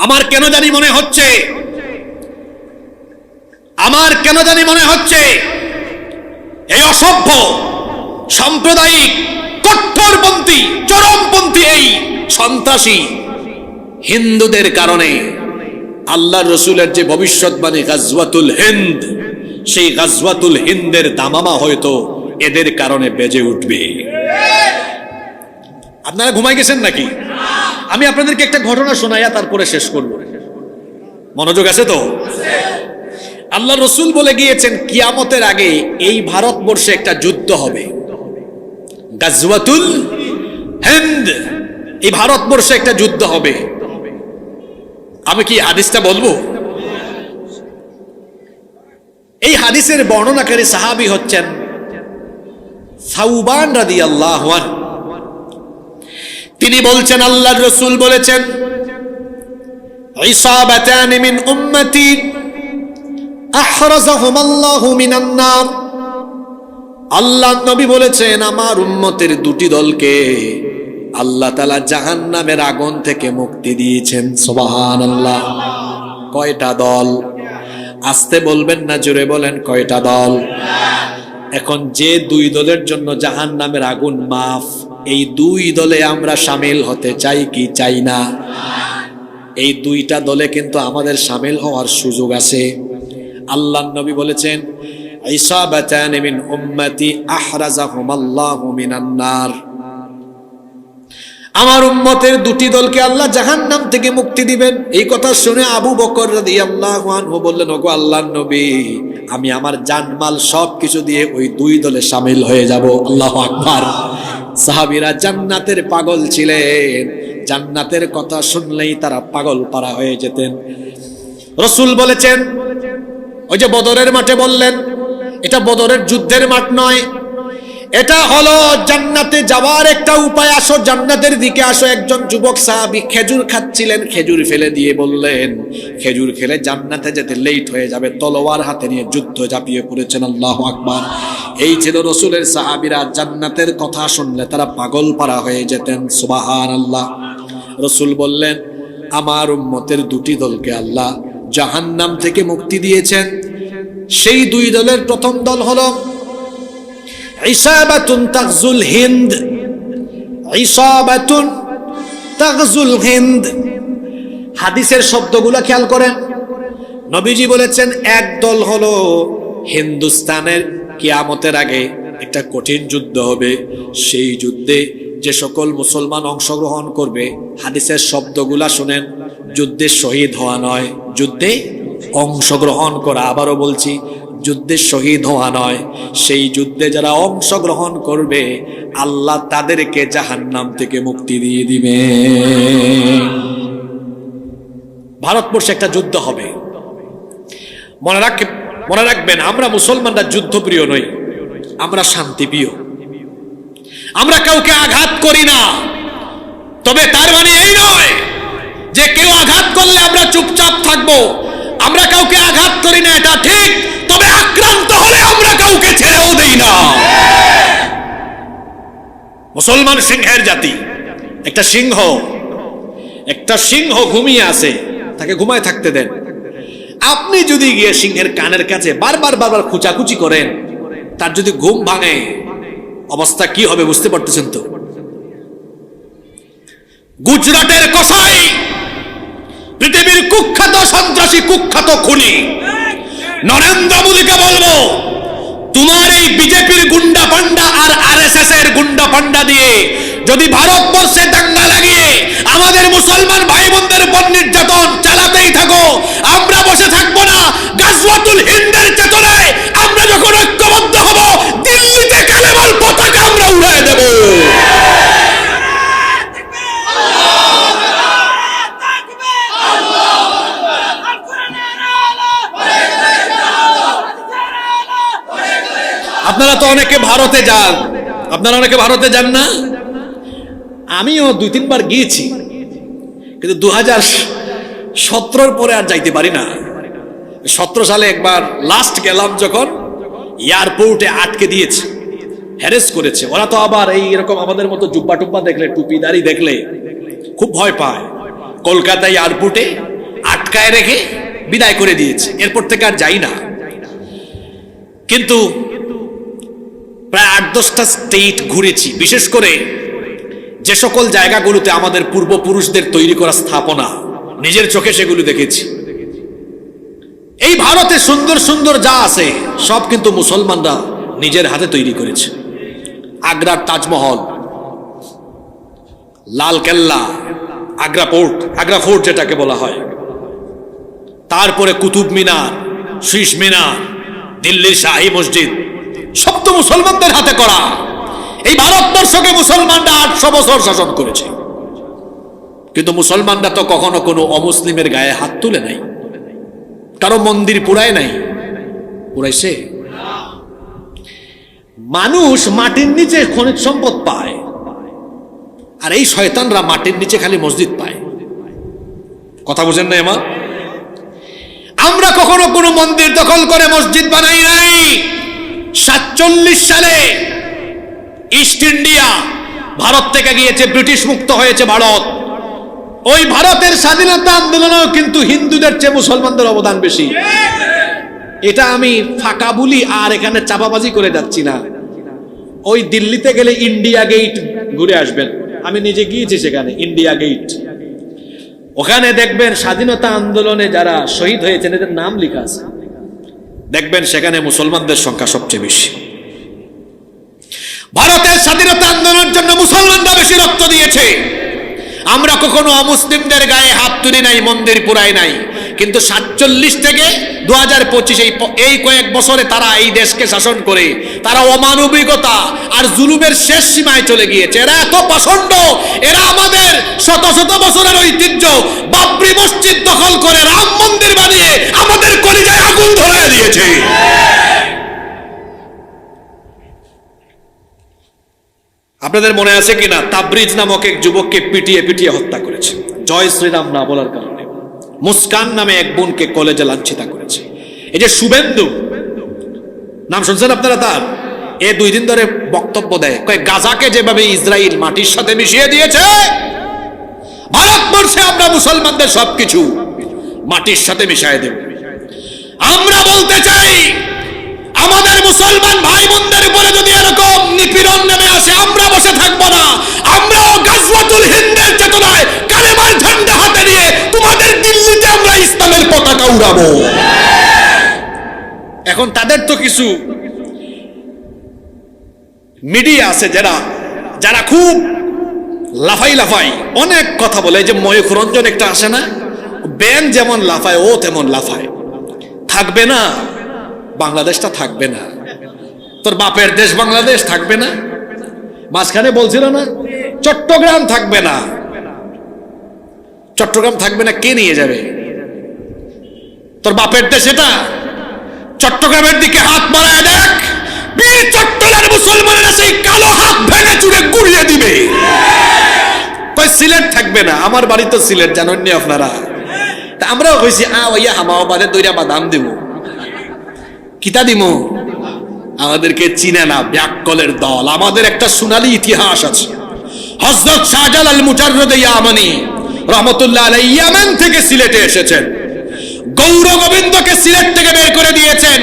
আমার কেন জানি মনে হচ্ছে এই অসভ্য সাম্প্রদায়িক কট্টরপন্থী চরমপন্থী এই সন্ত্রাসী হিন্দুদের কারণে আল্লাহর রাসূলের যে ভবিষ্যৎবাণী গাজওয়াতুল হিন্দ, সেই গাজওয়াতুল হিন্দের দামামা হয়তো এদের কারণে বেজে উঠবে। আপনারা ঘুমাই গেছেন নাকি? আমি আপনাদেরকে একটা ঘটনা শোনাইয়া তারপরে শেষ করব। মনোযোগ আছে তো? আল্লাহ রাসূল বলে গিয়েছেন কিয়ামতের আগে এই ভারতবর্ষে একটা যুদ্ধ হবে, গাজওয়াতুল হিন্দ। এই ভারতবর্ষে একটা যুদ্ধ হবে। আমি কি হাদিসটা বলবো? এই হাদিসের বর্ণনাকারী সাহাবী হচ্ছেন সাউবান রাদিয়াল্লাহু আনহু। তিনি বলছেন আল্লাহর রাসূল বলেছেন ইসাবাতান মিন উম্মতি আহরাজাহুমাল্লাহু মিনান নার। আল্লাহর নবী বলেছেন আমার উম্মতের দুটি দলকে আল্লাহ তাআলা জাহান্নামের আগুন থেকে মুক্তি দিয়েছেন। সুবহানাল্লাহ। কয়টা দল? আস্তে বলবেন না, জোরে বলেন, কয়টা দল? এখন যে দুই দলের জন্য জাহান্নামের আগুন মাফ, এই দুই দলে আমরা শামিল হতে চাই কি চাই না? এই দুইটা দলে কিন্তু আমাদের শামিল হওয়ার সুযোগ আছে। আল্লাহর নবী বলেছেন ইসাবাতান মিন উম্মতি আহরাজাহুমাল্লাহু মিনান নার। আমার উম্মতের দুটি দলকে আল্লাহ জাহান্নাম থেকে মুক্তি দিবেন। এই কথা শুনে আবু বকর রাদিয়াল্লাহু আনহু বললেন, ওগো আল্লাহর নবী, আমি আমার জানমাল সবকিছু দিয়ে ওই দুই দলে শামিল হয়ে যাব। আল্লাহু আকবার। সাহাবীরা জান্নাতের পাগল ছিলেন, জান্নাতের কথা শুনলেই তারা পাগল পারা হয়ে যেতেন। রাসূল বলেছেন, ওই যে বদরের মাঠে বললেন, এটা বদরের যুদ্ধের মাঠ নয়, এটা হলো জান্নাতে যাওয়ার একটা উপায়। আসো, জান্নাতের দিকে আসো। একজন যুবক সাহাবী খেজুর খাচ্ছিলেন, খেজুর ফেলে দিয়ে বললেন খেজুর খেলে জান্নাতে যেতে লেট হয়ে যাবে। তলোয়ার হাতে নিয়ে যুদ্ধ ঝাঁপিয়ে পড়েছেন। আল্লাহু আকবার। এই ছিল রাসূলের সাহাবীরা, জান্নাতের কথা শুনলে তারা পাগল পারা হয়ে যেতেন। সুবহানাল্লাহ। রাসূল বললেন আমার উম্মতের দুটি দলকে আল্লাহ জাহান্নাম থেকে মুক্তি দিয়েছেন। সেই দুই দলের প্রথম দল হলো ইসাবাতুন তাগজুল হিন্দ। ইসাবাতুন তাগজুল হিন্দ। হাদিসের শব্দগুলো খেয়াল করেন। নবীজি বলেছেন এক দল হলো হিন্দুস্তানের কিয়ামতের আগে একটা কঠিন যুদ্ধ হবে, সেই যুদ্ধে যে সকল মুসলমান অংশগ্রহণ করবে, হাদিসের শব্দগুলা শুনেন, যুদ্ধে শহীদ হওয়া নয়, যুদ্ধে অংশগ্রহণ করা। আবারও বলছি, যুদ্ধে শহীদ হওয়া নয়। সেই যুদ্ধে যারা অংশগ্রহণ করবে আল্লাহ তাদেরকে জাহান্নাম থেকে মুক্তি দিয়ে দিবে। ভারতবর্ষে একটা যুদ্ধ হবে। মনে রাখবেন, আমরা মুসলমানরা যুদ্ধপ্রিয় নই, আমরা শান্তিপ্রিয়। আমরা কাউকে আঘাত করি না, তবে তার মানে এই নয় যে কেউ আঘাত করলে আমরা চুপচাপ থাকবো। আমরা কাউকে আঘাত করি না, এটা ঠিক, তবে আক্রান্ত হলে আমরা কাউকে ছেড়েও দেই না। মুসলমান সিংহের জাতি। একটা সিংহ ঘুমিয়ে আছে, তাকে ঘুমায় থাকতে দেন। আপনি যদি গিয়ে সিংহের কানের কাছে বারবার খুচাখুচি করেন, তার যদি ঘুম ভাঙে, অবস্থা কি হবে বুঝতে পারতেছেন তো? গুজরাটের কসাই, পৃথিবীর কুখ্যাত সন্ত্রাসী, কুখ্যাত খুনি নরেন্দ্র মোদীকে বলবো, তোমার এই বিজেপির গুন্ডা পান্ডা আর আরএসএস এর গুন্ডা পান্ডা দিয়ে যদি ভারতবর্ষে দাঙ্গা লাগিয়ে আমাদের মুসলমান ভাই বোনদের উপর নির্যাতন চালাতেই থাকো, আমরা বসে থাকবো না। গাজওয়াতুল হিন্দের চেতনায় আমরা যখন ঐক্যবদ্ধ হব, দিল্লিতে কালেমার পতাকা আমরা উড়িয়ে দেব। আপনারা তো অনেকে ভারতে যান না? আমিও 2-3 বার গিয়েছি, কিন্তু 2017 পরে আর যাইতে পারি না। 17 সালে একবার লাস্ট গেলাম, যখন এয়ারপোর্টে আটকে দিয়েছে, হ্যারেস করেছে। ওরা তো আবার এইরকম আমাদের মতো জুব্বা টুব্বা দেখলে, টুপি দাড়ি দেখলে খুব ভয় পায়। কলকাতা এয়ারপোর্টে আটকায় রেখে বিদায় করে দিয়েছে, এরপর থেকে আর যাই না। কিন্তু প্রায় 8-10টা স্টেট ঘুরেছি, বিশেষ করে যে সকল জায়গাগুলোতে আমাদের পূর্বপুরুষদের তৈরি করা স্থাপনা, নিজের চোখে সেগুলো দেখেছি। এই ভারতে সুন্দর সুন্দর যা আছে সব কিন্তু মুসলমানরা নিজের হাতে তৈরি করেছে। আগ্রার তাজমহল, লাল কেল্লা, আগ্রা ফোর্ট যেটাকে বলা হয়, তারপরে কুতুব মিনার, শীষ মিনার, দিল্লির শাহী মসজিদ, সব তো মুসলমানদের হাতে করা। এই ভারতবর্ষকে মুসলমানরা 800 বছর শাসন করেছে, কিন্তু মুসলমানরা তো কখনো কোনো অমুসলিমের গায়ে হাত তুলে নাই, কারো মন্দির পুরায় নাই। পুরাইছে? মানুষ মাটির নিচে খনিজ সম্পদ পায়, আর এই শয়তানরা মাটির নিচে খালি মসজিদ পায়। কথা বুঝেন না আমার? আমরা কখনো কোনো মন্দির দখল করে মসজিদ বানাই নাই। 47 সালে ইস্ট ইন্ডিয়া ভারত থেকে গিয়েছে, ব্রিটিশ মুক্ত হয়েছে ভারত। ওই ভারতের স্বাধীনতা আন্দোলনেও কিন্তু হিন্দুদের চেয়ে মুসলমানদের অবদান বেশি। এটা আমি ফাঁকা বলি আর এখানে চাপাবাজি করে যাচ্ছি না। ওই দিল্লিতে গেলে ইন্ডিয়া গেট ঘুরে আসবেন, আমি নিজে গিয়েছি সেখানে, ইন্ডিয়া গেট। ওখানে দেখবেন স্বাধীনতা আন্দোলনে যারা শহীদ হয়েছেন এদের নাম লেখা আছে, দেখবেন সেখানে মুসলমানদের সংখ্যা সবচেয়ে বেশি। ভারতের স্বাধীনতা আন্দোলনের জন্য মুসলমানরা বেশি রক্ত দিয়েছে। আমরা কখনো অমুসলিমদের গায়ে হাত তুলি নাই, মন্দির পুরাই নাই। কিন্তু 47 থেকে 2025 এই কয়েক বছরে তারা এই দেশকে শাসন করে তারা অমানবিকতা আর জুলুমের শেষ সীমায় চলে গিয়েছে। এরা এত পাষণ্ড, এরা আমাদের শত শত বছরের ঐতিহ্য বাবরি মসজিদ দখল করে রাম মন্দির বানিয়ে আমাদের কলিজায় আগুন ধরিয়ে দিয়েছে। আপনাদের মনে আছে কিনা, তাবরিজ নামক এক যুবককে পিটিয়ে পিটিয়ে হত্যা করেছে জয় শ্রীরাম না বলার কারণে। মুস্কান নামে এক বোনকে কলেজে লাঞ্ছিত করেছে। এই যে শুভেন্দু, নাম শুনছেন আপনারা তার? 2 দিন ধরে বক্তব্য দেয়, কয় গাজাকে যেভাবে ইসরায়েল মাটির সাথে মিশিয়ে দিয়েছে, ভারতবর্ষে আমরা মুসলমানদের সবকিছু মাটির সাথে মিশিয়ে দেব। আমরা বলতে চাই, আমাদের মুসলমান ভাই বোনদের উপরে যদি এরকম নিপীড়ন নেমে আসে, আমরা বসে থাকবো না। আমরাও গাজওয়াতুল হিন্দের চেতনায় কালেমার ঝান্ডা হাতে নিয়ে তোমাদের দিল্লিতে আমরা ইসলামের পতাকা উড়াবো। এখন তাদের তো কিছু মিডিয়া আছে যারা খুব লাফাই অনেক কথা বলে। যে ময়ূখ রঞ্জন একটা আসে না, ব্যাং যেমন লাফায় ও তেমন লাফায়। থাকবে না, বাংলাদেশটা থাকবে না, তোর বাপের দেশ বাংলাদেশ থাকবে না। মাঝখানে বলছিল না চট্টগ্রাম থাকবে না, চট্টগ্রাম থাকবে না, কে নিয়ে যাবে? তোর বাপের দেশ এটা। চট্টগ্রামের দিকে হাত বাড়ায় দেখ, বীর চট্টগ্রামের মুসলমানেরা সেই কালো হাত ভেঙে চুরে গুড়িয়ে দিবে। কই সিলেট থাকবে না? আমার বাড়ি তো সিলেট, জানেন নি আপনারা? তা আমরাও কইছি ওইয়া হামাও বাদে দইরা বাদাম দিব, কিতা দিমু? আমাদেরকে চিনে না, ব্যাককলের দল। আমাদের একটা সোনালী ইতিহাস আছে। হযরত শাহজালাল মুজাররদ ইয়ামানি রহমাতুল্লাহ আলাইহি ইয়ামান থেকে সিলেটে এসেছেন, গৌর গোবিন্দকে সিলেট থেকে বের করে দিয়েছেন।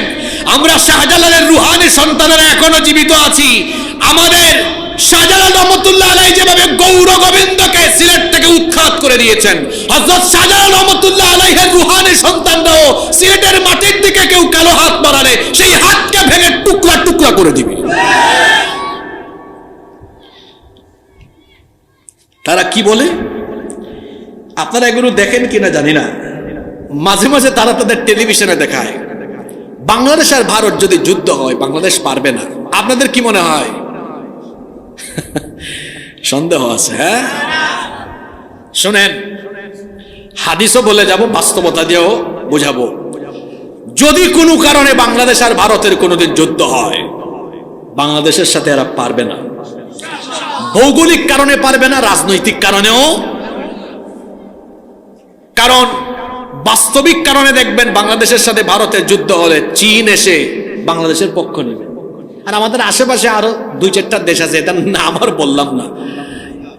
আমরা শাহজালালের রুহানি সন্তানেরা এখনো জীবিত আছি। আমাদের শাহজালাল রহমাতুল্লাহ আলাইহি যেভাবে গৌর গোবিন্দকে সিলেট থেকে উৎখাত করে দিয়েছেন, হযরত শাহজালাল রহমাতুল্লাহ আলাইহির রুহানি সন্তানরাও সিলেটের মাটির দিকে কেউ কালো হাত বাড়ালে সেই হাতকে ভেঙে টুকরা টুকরা করে দিবে। তারা কি বলে আপনারা এগুলো দেখেন কিনা জানি না, মাঝে মাঝে তারা তাদের টেলিভিশনে দেখায় বাংলাদেশ আর ভারত যদি যুদ্ধ হয় বাংলাদেশ পারবে না। আপনাদের কি মনে হয়? সন্দেহ আছে? হ্যাঁ, শুনেন, হাদিসও বলে যাব, বাস্তবতা দিয়েও বোঝাবো। যদি কোনো কারণে বাংলাদেশ আর ভারতের কোনোদিন যুদ্ধ হয়, বাংলাদেশের সাথে এরা পারবে না। ভৌগোলিক কারণে পারবে না, রাজনৈতিক কারণেও। কারণ বাস্তবিক কারণে দেখবেন বাংলাদেশের সাথে ভারতের যুদ্ধ হলে চীন এসে বাংলাদেশের পক্ষ নেবে। আর আমাদের আশেপাশে আরো 2-4টা দেশ আছে, এটার নাম আর বললাম না,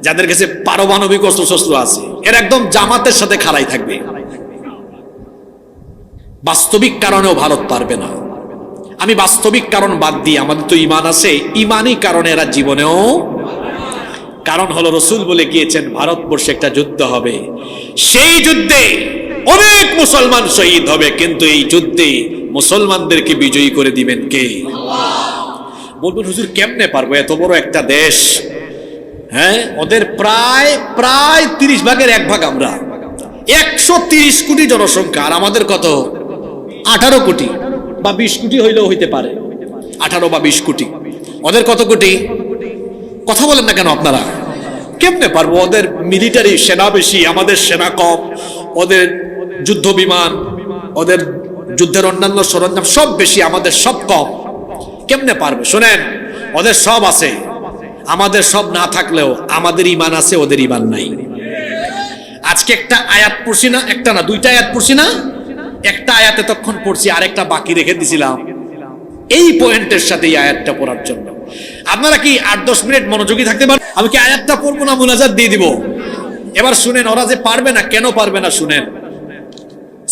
যাদের কাছে পারমাণবিক অস্ত্রশস্ত্র আছে। এর একদম জামাতের সাথে খাড়াই থাকবে। বাস্তবিক কারণেও ভারত পারবে না। আমি বাস্তবিক কারণ বাদ দিয়ে, আমাদের তো ইমান আছে, ইমানই কারণে এরা জীবনেও, কারণ হলো রসুল বলে গিয়েছেন ভারতবর্ষে একটা যুদ্ধ হবে, সেই যুদ্ধে অনেক মুসলমান শহীদ হবে, কিন্তু এই যুদ্ধে মুসলমানদেরকে বিজয়ী করে দিবেন কে? বলবেন হুজুর কেমনে পারবো, এত বড় একটা দেশ, হ্যাঁ, ওদের প্রায় 30 ভাগের 1 ভাগ আমরা, 130 কোটি জনসংখ্যা, আর আমাদের কত? 18 কোটি বা 20 কোটি হইলেও হইতে পারে, 18 বা 20 কোটি। ওদের কত কোটি? কথা বলেন না কেন আপনারা? কেমনে পারবো? ওদের মিলিটারি সেনা বেশি, আমাদের সেনা কম, ওদের যুদ্ধ বিমান, ওদের যুদ্ধের অন্যান্য সরঞ্জাম সব বেশি, আমাদের সব কম, কেমনে পারবে? শোনেন, ওদের সব আছে, আমাদের সব না থাকলেও আমাদের ইমান আছে, ওদের ইমান নাই। আজকে একটা আয়াত পড়ছি না, একটা না 2টা আয়াত পড়ছি না, একটা আয়াতে তখন পড়ছি, আরেকটা বাকি রেখে দিছিলাম এই পয়েন্টের সাথে এই আয়াতটা পড়ার জন্য। আপনারা কি 8-10 মিনিট মনোযোগী থাকতে পারেন? আমি কি আয়াতটা পড়বো না মুনাজাত দিয়ে দিব? এবার শুনেন, ওরা যে পারবে না, কেন পারবে না শুনেন।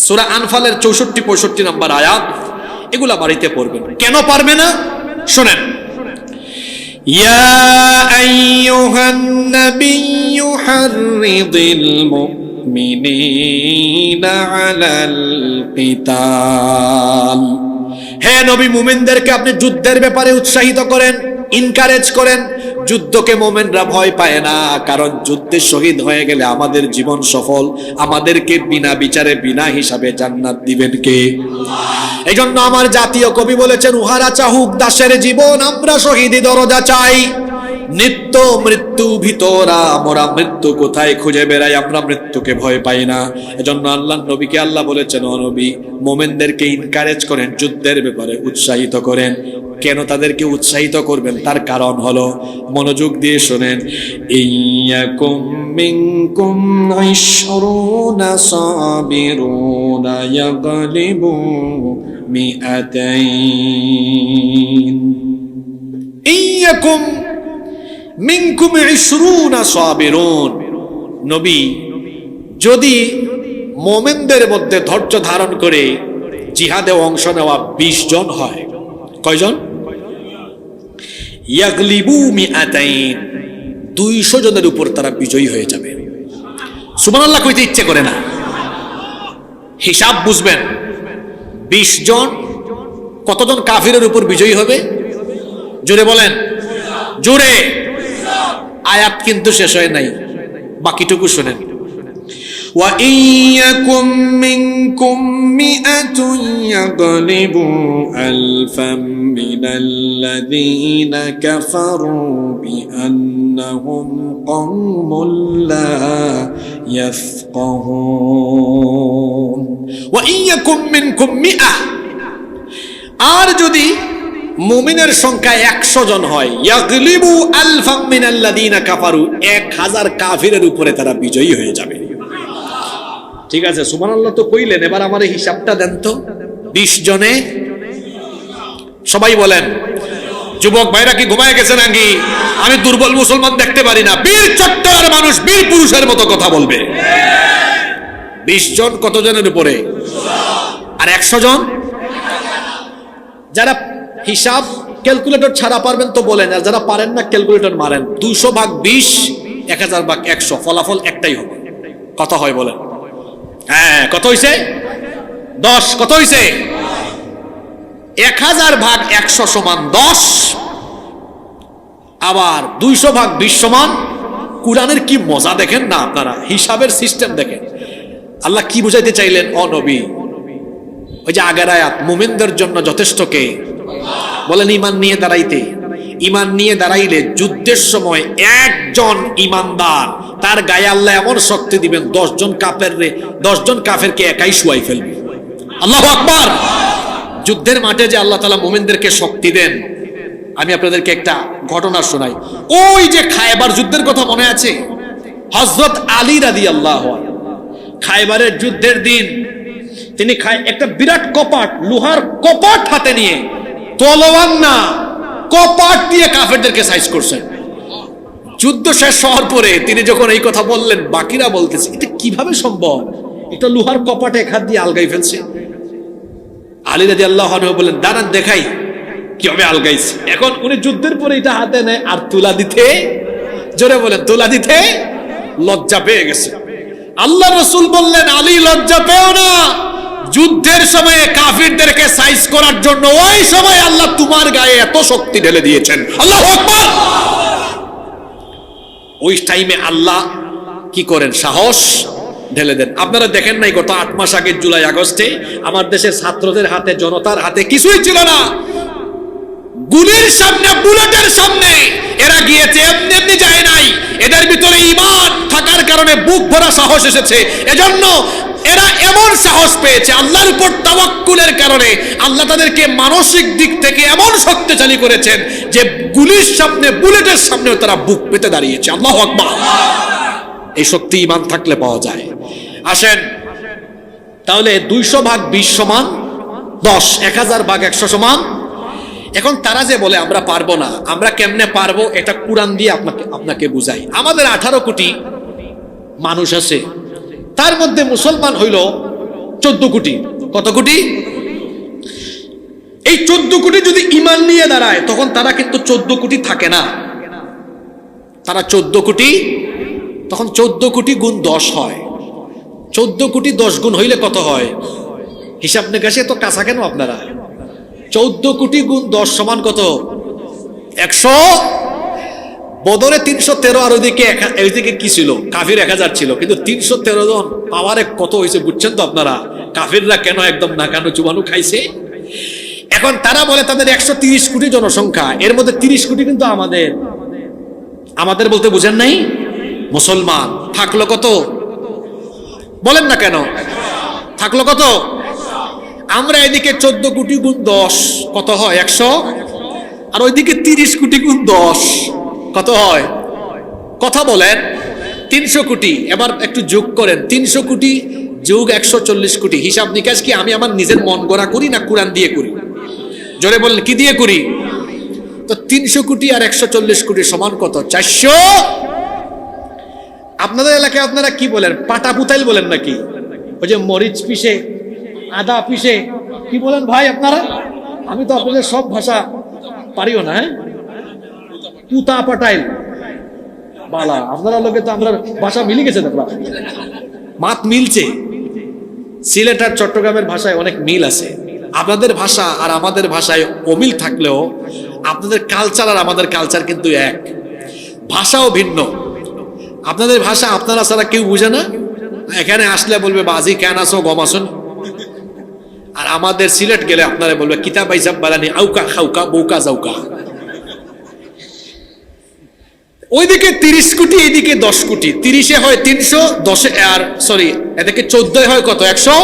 সূরা আনফালের 64-65 নম্বর আয়াত, এগুলা বাড়িতে পড়বেন। কেন পারবে না শুনেন। ইয়া আইয়ুহান নাবিয়্যু হাররিদিল মুমিনিনা আলাল কিতাল, হে নবী, মুমিনদেরকে আপনি যুদ্ধের ব্যাপারে উৎসাহিত করেন, ইনকারেজ করেন। যুদ্ধকে মুমিনরা ভয় পায় না, কারণ যুদ্ধে শহীদ হয়ে গেলে আমাদের জীবন সফল, আমাদেরকে বিনা বিচারে বিনা হিসাবে জান্নাত দিবেন কে? এই জন্য আমার জাতীয় কবি বলেছেন, উহারা চাহুক দাসের জীবন, আমরা শহীদি দরজা চাই। নিত্য মৃত্যু ভিতরা, আমরা মৃত্যু কোথায় খুঁজে বেড়াই, আমরা মৃত্যুকে ভয় পাই না। এজন্য আল্লাহ নবীকে আল্লাহ বলেছেন, ও নবী, মুমিনদেরকে ইনকারেজ করেন, যুদ্ধের ব্যাপারে উৎসাহিত করেন। কেন তাদেরকে উৎসাহিত করবেন? তার কারণ হলো, মনোযোগ দিয়ে শোনেন, ইয়াকুম মিনকুম 20 সাবিরুনা ইয়াগলিবু মিআতাইন, ইয়াকুম মিনকুম 20 সাবিরুন। নবী, যদি মুমিনদের মধ্যে ধৈর্য ধারণ করে জিহাদে অংশ নেওয়া 20 জন হয়, কয়জন? ইয়াগলিবু মিআতাইন, 200 জনের উপর তারা বিজয়ী হয়ে যাবে। সুবহানাল্লাহ কইতে ইচ্ছে করে না। হিসাব বুঝবেন, 20 জন কতজন কাফিরের উপর বিজয়ী হবে? জোরে বলেন, জোরে। আয়াত কিন্তু শেষ হয় নাই, বাকিটুকু শুনেন। ওয়া ইয়াকুম মিনকুম মিআতুন ইয়াগলিবু আলফাম মিনাল্লাযীনা কাফারু বিআন্নাহুম কওমুল লা ইয়াফকাহুন। ওয়া ইয়াকুম মিনকুম মিআ, আর যদি মুমিনের সংখ্যা 100 জন হয়, ইয়াগলিবু আলফাম মিনাল্লাযীনা কাফারু, 1000 কাফিরের উপরে তারা বিজয়ী হয়ে যাবে। ঠিক আছে, সুবহানাল্লাহ তো কইলেন, এবার আমার এই হিসাবটা দেন তো। 20 জনে, সবাই বলেন। যুবক ভাইরা কি ঘুমায় গেছে নাকি? আমি দুর্বল মুসলমান দেখতে পারি না। বীর চট্টলার মানুষ বীর পুরুষের মতো কথা বলবে। 20 জন কত জনের উপরে? আর 100 জন? যারা হিসাব ক্যালকুলেটর ছাড়া পারবেন তো বলেন, আর যারা পারেন না ক্যালকুলেটর মারেন। 200 ভাগ 20, 1000 ভাগ 100, ফলাফল একটাই হবে। কত হয় বলেন? হ্যাঁ, কত হইছে? 10। কত হইছে? 1000 ভাগ 100 সমান 10, আবার 200 ভাগ 20 সমান। কুরআনের কি মজা দেখেন না আপনারা, হিসাবের সিস্টেম দেখেন। আল্লাহ কি বুঝাইতে চাইলেন? ও নবী, ওই যে আগের আয়াত, মুমিনদের জন্য যথেষ্ট কে? বলেন ইমান নিয়ে দাঁড়াইতে। ইমান নিয়ে দাঁড়াইলে যুদ্ধের সময় একজন ইমানদার, তার গায়ে আল্লাহ এমন শক্তি দিবেন, 10 জন কাফেরকে একাই শুয়াই ফেলবে। আল্লাহু আকবার। যুদ্ধের মাঠে যে আল্লাহ তাআলা মুমিনদেরকে শক্তি দেন, আমি আপনাদেরকে একটা ঘটনা শোনাই। ওই যে খায়বার যুদ্ধের কথা মনে আছে? হযরত আলী রাদিয়াল্লাহু আনহু খায়বারের যুদ্ধের দিন তিনি একটা বিরাট কপাট, লোহার কপাট হাতে নিয়ে, তলোয়ার না কপাট দিয়ে কাফেরদেরকে সাইজ করছেন। যুদ্ধ শেষ হওয়ার পরে তিনি যখন এই কথা বললেন, বাকিরা বলতেছে এটা কিভাবে সম্ভব? এটা লোহার কপাটে এক হাত দিয়ে আলগাই ফেলছে। আলী রাদিয়াল্লাহু আনহু বলেন, দাঁড়ান দেখাই কিভাবে আলগাইছে। এখন উনি যুদ্ধের পরে এটা হাতে নেয় আর তুলা দিতে, জোরে বলেন, তুলা দিতে লজ্জা পেয়ে গেছে। আল্লাহ রাসূল বললেন, আলী লজ্জা পেও না, যুদ্ধের সময়ে কাফিরদেরকে সাইজ করার জন্য ওই সময় আল্লাহ তোমার গায়ে এত শক্তি ঢেলে দিয়েছেন। আল্লাহু আকবার। ওই টাইমে আল্লাহ কি করেন, সাহস ঢেলে দেন। আপনারা দেখেন নাই গত 8 মাস আগে জুলাই আগস্টে আমার দেশের ছাত্রদের হাতে, জনতার হাতে কিছুই ছিল না, গুলির সামনে, বুলেটের সামনে এরা গিয়েছে, এমনি এমনি যায় নাই। এদের ভিতরে ঈমান থাকার কারণে বুক ভরা সাহস এসেছে। এজন্য এরা এমন সাহস পেয়েছে, আল্লাহর উপর তাওয়াক্কুলের কারণে আল্লাহ তাদেরকে মানসিক দিক থেকে এমন শক্তিশালী করেছেন যে গুলির সামনে, বুলেটের সামনেও তারা বুক পেতে দাঁড়িয়েছে। আল্লাহু আকবার। এই শক্তি ঈমান থাকলে পাওয়া যায়। আসেন তাহলে 200 ভাগ 20 সমান 10, 1000 ভাগ 100 সমান। এখন তারা যে বলে আমরা পারবো না, আমরা কেমনে পারবো, এটা কুরআন দিয়ে আপনাকে বুঝাই। আমাদের 18 কোটি মানুষ আছে, তার মধ্যে মুসলমান হইল 14 কোটি। কত কোটি? এই 14 কোটি যদি ঈমান নিয়ে দাঁড়ায় তখন তারা কিন্তু 14 কোটি থাকে না, তারা 14 কোটি, তখন 14 কোটি গুণ 10 হয়। 14 কোটি 10 গুণ হইলে কত হয়? হিসাব নিকাশে তো কাঁচা কেন আপনারা? 14 কোটি গুণ 10 সমান কত? 100। বদরে 313, আর ওইদিকে কি ছিল? কাফির 1000 ছিল, কিন্তু 313 জন পাওয়ারে কত হয়েছে বুঝছেন তো আপনারা? কাফিররা কেন একদম নাকানো চুবানো খাইছে। এখন তারা বলে তাদের 130 কোটি জনসংখ্যা, এর মধ্যে 30 কোটি কিন্তু আমাদের বলতে বুঝেন নাই, মুসলমান। থাকলো কত বলেন না কেন? থাকলো কত? আমরা এদিকে 14 কোটি গুণ 10 কত হয়? 100। আর ওইদিকে 30 কোটি গুণ 10 কত হয়? কথা বলেন, 300 কোটি। এবার একটু যোগ করেন, 300 কোটি যোগ 140 কোটি। হিসাব নিকাশ কি আমি আমার নিজের মন গড়া করি না কুরআন দিয়ে করি? জোরে বলেন, কি দিয়ে করি? তো 300 কোটি আর 140 কোটি সমান কত? 400। আপনাদের এলাকায় আপনারা কি বলেন? পাটা পুতাইল বলেন নাকি? ওই যে মরিচ পিষে, আদা পিষে, কি বলেন ভাই আপনারা? আমি তো আপনাদের সব ভাষা পারিও না। হ্যাঁ, পুতা পাটাইল বালা, আপনারা লোকে তো আমরা ভাষা মিলে গেছে, দেখলা মাত মিলছে। সিলেট আর চট্টগ্রামের ভাষায় অনেক মিল আছে। আপনাদের ভাষা আর আমাদের ভাষায় অমিল থাকলেও আপনাদের কালচার আর আমাদের কালচার কিন্তু এক, ভাষাও ভিন্ন। আপনাদের ভাষা আপনারা ছাড়া কেউ বুঝে না, এখানে আসলে বলবে বাজি কেন আসো, গম আসুন। আর আমাদের সিলেট গেলে আপনারা বলবে কিতাব হিসাব বালানি, আউকা খাউকা বউকা যাউকা। ওইদিকে 30 কোটি, এইদিকে 10 কোটি। 30-এ হয় 300, 10-এ আর সরি এদিকে 14-এ হয় কত? 100।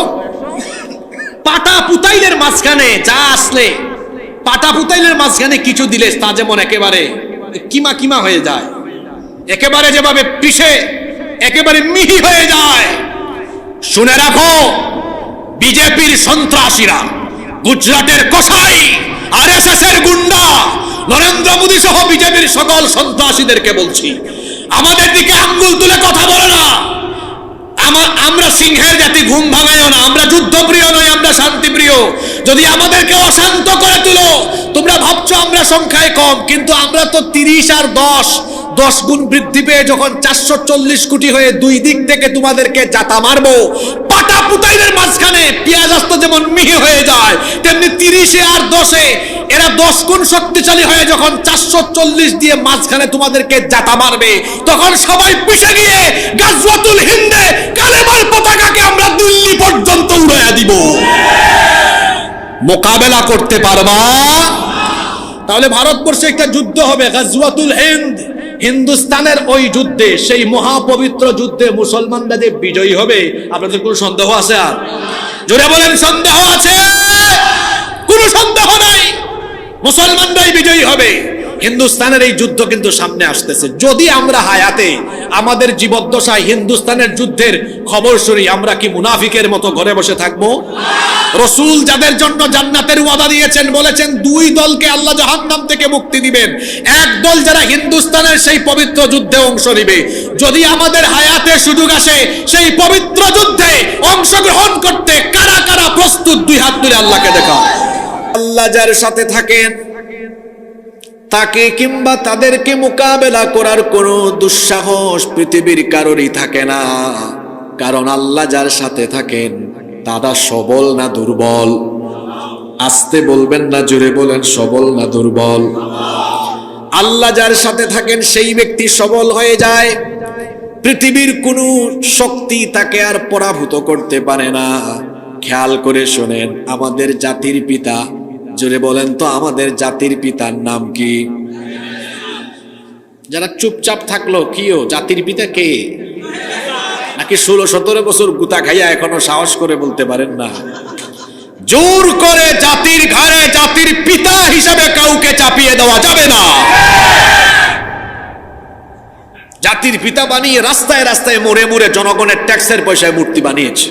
পাটা পুতাইলের মাঝখানে যা আসলে, পাটা পুতাইলের মাঝখানে কিছু দিলে তা যেমন একেবারে কিমা কিমা হয়ে যায়, একেবারে যেভাবে পিষে একেবারে মিহি হয়ে যায়। শুনে রাখো, বিজেপির সন্ত্রাসীরা, গুজরাটের কসাই, আরএসএস এর গুন্ডা, নরেন্দ্র মোদী সহ বিজেপির সকল সন্ত্রাসীদেরকে বলছি, আমাদের দিকে আঙ্গুল তুলে কথা বলো না। আমরা সিংহের জাতি, ঘুম ভাঙাইও না। আমরা যুদ্ধপ্রিয় নই, আমরা শান্তিপ্রিয়। যদি আমাদেরকে অশান্ত করে তুলো, তোমরা ভাবছো আমরা সংখ্যায় কম, কিন্তু আমরা তো 30 আর 10 গুণ বৃদ্ধি পেয়ে যখন 440 কোটি হয়ে দুই দিক থেকে তোমাদেরকে জাতা মারবো, পাটা পুতাইলের মাঝখানে পেঁয়াজ আস্ত যেমন মিহি হয়ে যায়, তেমনি 30-এ আর 10-এ এরা 10 গুণ শক্তিশালী হয়ে যখন 440 দিয়ে মাঝখানে তোমাদেরকে জাতা মারবে, তখন সবাই পিছে গিয়ে গাজওয়াতুল হিন্দে কালেমার পতাকাকে আমরা দিল্লি পর্যন্ত উড়াইয়া দিব। মোকাবেলা করতে পারবা? তাহলে ভারতবর্ষে একটা যুদ্ধ হবে, গাজওয়াতুল হিন্দ। হিন্দুস্তানের ওই যুদ্ধে, সেই মহাপবিত্র যুদ্ধে মুসলমানরা যে বিজয়ী হবে, আপনাদের কোনো সন্দেহ আছে? আর জোরে বলেন, সন্দেহ আছে? কোনো সন্দেহ নাই, মুসলমানরাই বিজয়ী হবে। হিন্দুস্তানের এই যুদ্ধ কিন্তু সামনে আসতেছে। যদি আমরা হায়াতে আমাদের জীবদ্দশায় হিন্দুস্তানের যুদ্ধের খবর শুনি, আমরা কি মুনাফিকের মতো ঘরে বসে থাকবো? রাসূল যাদের জন্য জান্নাতের ওয়াদা দিয়েছেন, বলেছেন 2 দলকে আল্লাহ জাহান্নাম থেকে মুক্তি দিবেন। এক দল যারা হিন্দুস্তানের সেই পবিত্র যুদ্ধে অংশ নেবে। যদি আমাদের হায়াতে সুযোগ আসে সেই পবিত্র যুদ্ধে অংশগ্রহণ করতে, কারা কারা প্রস্তুত? দুই হাত তুলে আল্লাহকে দেখাও। আল্লাহ যার সাথে থাকেন তাকে কিংবা তাদেরকে মোকাবেলা করার কোনো দুঃসাহস পৃথিবীর কারোরই থাকে না। কারণ আল্লাহ যার সাথে থাকেন তারা সবল না দুর্বল? আস্তে বলবেন না, জোরে বলেন, সবল না দুর্বল? আল্লাহ যার সাথে থাকেন সেই ব্যক্তি সবল হয়ে যায়। পৃথিবীর কোনো শক্তি তাকে আর পরাভূত করতে পারে না। খেয়াল করে শোনেন, আমাদের জাতির পিতা, জোরে বলেন তো, আমাদের জাতির পিতার নাম কি? যারা চুপচাপ থাকলো, কিও জাতির পিতা কে? নাকি 16-17 বছর গুতা খাইয়া এখনো সাহস করে বলতে পারেন না? জোর করে জাতির ঘাড়ে জাতির পিতা হিসাবে কাউকে চাপিয়ে দেওয়া যাবে না। জাতির পিতা বানিয়ে রাস্তায় রাস্তায় মোড়ে মোড়ে জনগণের ট্যাক্সের পয়সায় মূর্তি বানিয়েছে।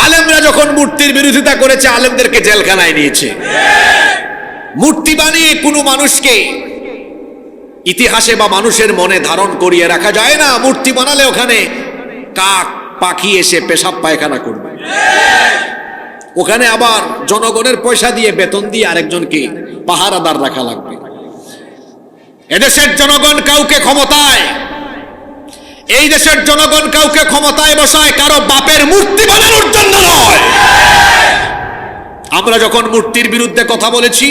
আলেমরা যখন মূর্তির বিরোধিতা করেছে, আলেমদেরকে জেলখানায় নিয়েছে। মূর্তি বানিয়ে কোনো মানুষকে ইতিহাসে বা মানুষের মনে ধারণ করিয়ে রাখা যায় না। মূর্তি বানালে ওখানে কাক পাখি এসে পেশাব পায়খানা করবে। ওখানে আবার জনগণের পয়সা দিয়ে, বেতন দিয়ে আরেকজনকে পাহারাদার রাখা লাগবে। এদেশের জনগণ কাউকে ক্ষমতায়, এই দেশের জনগণ কাউকে ক্ষমতায় বসায় কারো বাপের মূর্তি বানানোর জন্য নয়। আমরা যখন মূর্তির বিরুদ্ধে কথা বলেছি,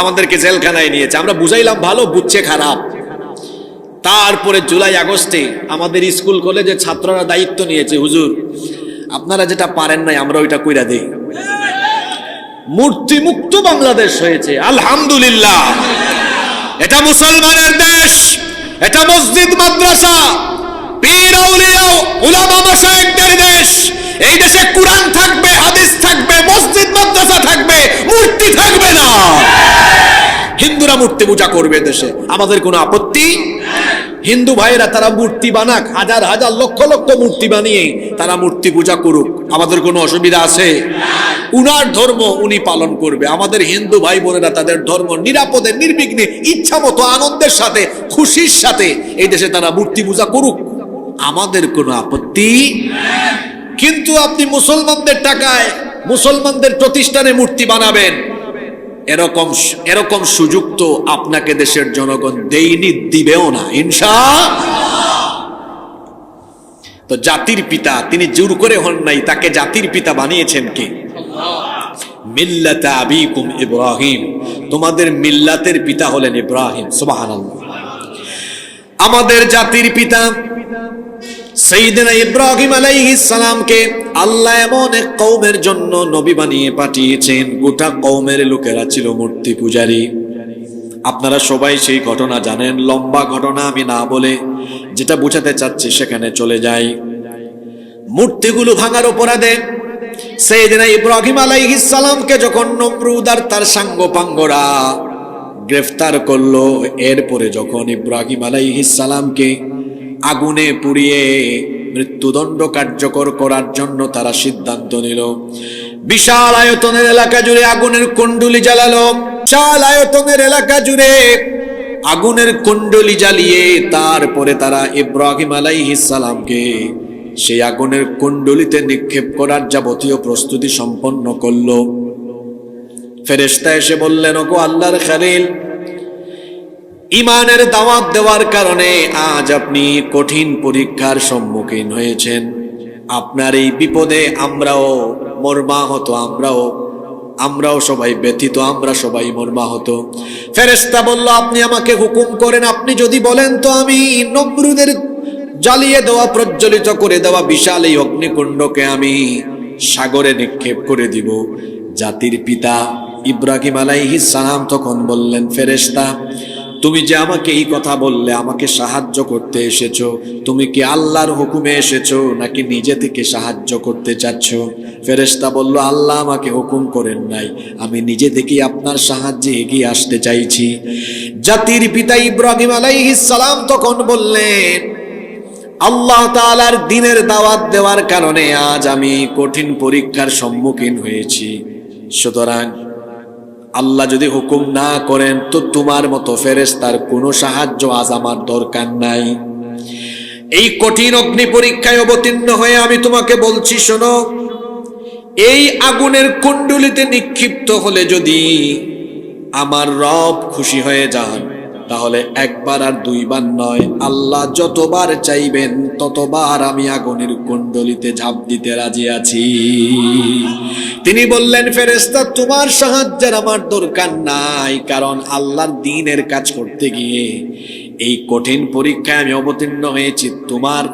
আমাদেরকে জেলখানায় নিয়েছে। আমরা বুঝাইলাম ভালো, বুঝছে খারাপ। তারপরে জুলাই আগস্টে আমাদের স্কুল কলেজে ছাত্ররা দায়িত্ব নিয়েছে, হুজুর আপনারা যেটা পারেন নাই আমরা ওইটা কইরা দেই। মূর্তি মুক্ত বাংলাদেশ হয়েছে, আলহামদুলিল্লাহ। এটা মুসলমানের দেশ, এটা মসজিদ মাদ্রাসা পীর আউলিয়া উলামা মাশায়েখদের দেশ। এই দেশে কুরআন থাকবে, হাদিস থাকবে, মসজিদ মাদ্রাসা থাকবে, মূর্তি থাকবে না। হিন্দুরা মূর্তি পূজা করবে দেশে, আমাদের কোনো আপত্তি। হিন্দু ভাইরা তারা মূর্তি বানাক, হাজার হাজার লক্ষ লক্ষ মূর্তি বানিয়ে তারা মূর্তি পূজা করুক, আমাদের কোনো অসুবিধা আছে? উনার ধর্ম উনি পালন করবে। আমাদের হিন্দু ভাই বোনেরা তাদের ধর্ম নিরাপদে, নির্বিঘ্নে, ইচ্ছা মতো, আনন্দের সাথে, খুশির সাথে এই দেশে তারা মূর্তি পূজা করুক, আমাদের কোনো আপত্তি। কিন্তু আপনি মুসলমানদের টাকায় মুসলমানদের প্রতিষ্ঠানে মূর্তি বানাবেন, এরকম সুযোগ তো আপনাকে দেশের জনগণ দেয়নি, দিবেও না ইনশাআল্লাহ। তো জাতির পিতা তিনি জোর করে হন নাই, তাকে জাতির পিতা বানিয়েছেন কে? মিল্লাতা আবিকুম ইব্রাহিম, তোমাদের মিল্লাতের পিতা হলেন ইব্রাহিম। সুবহানাল্লাহ। আমাদের জাতির পিতা সাইয়েদনা ইব্রাহিম আলাইহিস সালামকে আল্লাহ এমন এক কওমের জন্য নবী বানিয়ে পাঠিয়েছেন, গোটা কওমের লোকেরা ছিল মূর্তি পূজারী। আপনারা সবাই সেই ঘটনা জানেন, লম্বা ঘটনা আমি না বলে যেটা বোঝাতে চাচ্ছি সেখানে চলে যাই। মূর্তিগুলো ভাঙার অপরাধে সাইয়েদনা ইব্রাহিম আলাইহিস সালামকে যখন নমরুদ আর তার সাঙ্গপাঙ্গরা গ্রেফতার করলো, এরপরে যখন ইব্রাহিম আলাইহিস সালামকে আগুনে পুড়িয়ে মৃত্যুদণ্ড কার্যকর করার জন্য তারা সিদ্ধান্ত নিল, বিশাল আয়তনের এলাকা জুড়ে আগুনের কুণ্ডুলি জ্বালালো। বিশাল আয়তনের এলাকা জুড়ে আগুনের কুণ্ডুলি জ্বালিয়ে তারপরে তারা ইব্রাহিম আলাইহিস সালামকে সেই আগুনের কুণ্ডুলিতে নিক্ষেপ করার যাবতীয় প্রস্তুতি সম্পন্ন করলো। ফেরেশতা এসে বললেন, ওগো আল্লাহর খলিল, ইমানের দাওয়াত দেওয়ার কারণে আজ আপনি কঠিন পরীক্ষার সম্মুখীন হয়েছেন। আপনার এই বিপদে আমরাও মর্মাহত, আমরাও সবাই ব্যথিত, আমরা সবাই মর্মাহত। ফেরেশতা বলল, আপনি আমাকে হুকুম করেন, আপনি যদি বলেন তো আমি নমরুদের জ্বালিয়ে দেওয়া, প্রজ্বলিত করে দেওয়া বিশাল এই অগ্নিকুণ্ডকে আমি সাগরে নিক্ষেপ করে দিব। জাতির পিতা ইব্রাহিম আলাইহিস সালাম তখন বললেন, ফেরেশতা তুমি যে আমাকে এই কথা বললে, আমাকে সাহায্য করতে এসেছো, তুমি কি আল্লাহর হুকুমে এসেছো নাকি নিজে থেকে সাহায্য করতে চাচ্ছ? ফেরেশতা বলল, আল্লাহ আমাকে হুকুম করেন নাই, আমি নিজে থেকেই আপনার সাহায্যে এগিয়ে আসতে চাইছি। জাতির পিতা ইব্রাহিম আলাইহিস সালাম তখন বললেন, আল্লাহ তাআলার দ্বীনের দাওয়াত দেওয়ার কারণে আজ আমি কঠিন পরীক্ষার সম্মুখীন হয়েছি, সুতরাং আল্লাহ যদি হুকুম না করেন তো তোমার মতো ফেরেশতার কোনো সাহায্য আজ আমার দরকার নাই। এই কঠিন অগ্নি পরীক্ষায় অবতীর্ণ হয়ে আমি তোমাকে বলছি, শোনো, এই আগুনের কুণ্ডলিতে নিক্ষিপ্ত হলে যদি আমার রব খুশি হয়ে যান, তাহলে একবার আর দুইবার নয়, আল্লাহ যতবার চাইবেন ততবার আমি আগুনের কুণ্ডলিতে ঝাঁপ দিতে রাজি আছি। তিনি বললেন, ফেরেশতা তোমার সাহায্যের আমার দরকার নাই, কারণ আল্লাহর দ্বীনের কাজ করতে গিয়ে এই কঠিন পরীক্ষায় আমি অবতীর্ণ হয়েছি, তোমার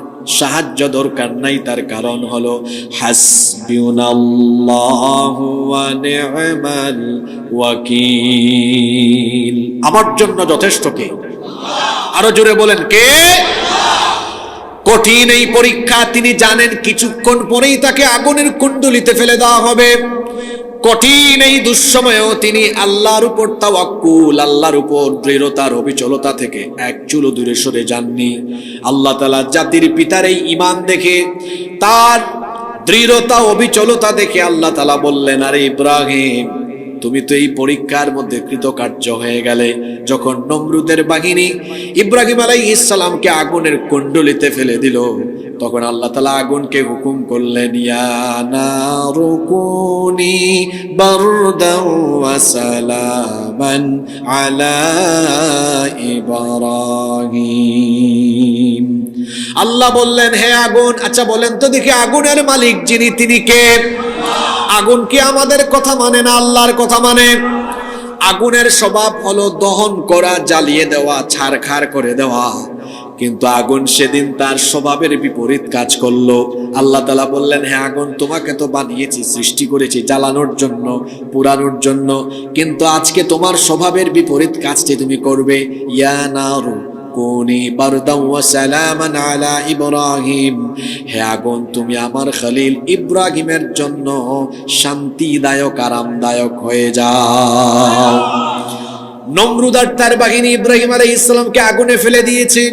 সাহায্য দরকার নাই। তার কারণ হলো হাসবুনাল্লাহু ওয়া নি'মাল ওয়াকিল, আমার জন্য যথেষ্ট কে? আরো জোরে বলেন, কে? কঠিন এই পরীক্ষা তিনি জানেন কিছুক্ষণ পরেই তাকে আগুনের কুণ্ডলিতে ফেলে দেওয়া হবে। কঠিন এই দুঃসময়েও তিনি আল্লাহর উপর তাওয়াক্কুল, আল্লাহর উপর দৃঢ়তার অবিচলতা থেকে এক চুলো দূরে সরে যাননি। আল্লাহ তাআলা জাতির পিতার এই ঈমান দেখে, তার দৃঢ়তা অবিচলতা দেখে আল্লাহ তাআলা বললেন, আরে ইব্রাহিম, তুমি তো এই পরীক্ষার মধ্যে কৃতকার্য হয়ে গেলে। যখন নমরুদের বাহিনী ইব্রাহিম আলাইহিস সালামকে আগুনের কুণ্ডলিতে ফেলে দিল, তখন আল্লাহ তাআলা আগুনকে হুকুম করলেন, ইয়া নারু কুনি বারদাও ওয়া সালামান আলা ইব্রাহিম। আল্লাহ বললেন, হে আগুন, আচ্ছা বলেন তো দেখি আগুনের মালিক যিনি, তিনি কে? আগুন কি আমাদের কথা মানে না আল্লাহর কথা মানে? আগুনের স্বভাব হলো দহন করা, জ্বালিয়ে দেওয়া, ছারখার করে দেওয়া। কিন্তু আগুন সেদিন তার স্বভাবের বিপরীত কাজ করলো। আল্লাহ তাআলা বললেন, হ্যাঁ আগুন, তোমাকে তো বানিয়েছি, সৃষ্টি করেছি জ্বালানোর জন্য, পুরানোর জন্য, কিন্তু আজকে তোমার স্বভাবের বিপরীত কাজটি তুমি করবে। ইয়া নারু কুনি বারদাও ওয়া সালামান আলা ইব্রাহিম, হে আগুন, তুমি আমার খলিল ইব্রাহিমের জন্য শান্তিদায়ক, আরামদায়ক হয়ে যাও। নমরুদ আর তার বাহিনী ইব্রাহিম আলাইহিস সালামকে আগুনে ফেলে দিয়েছে।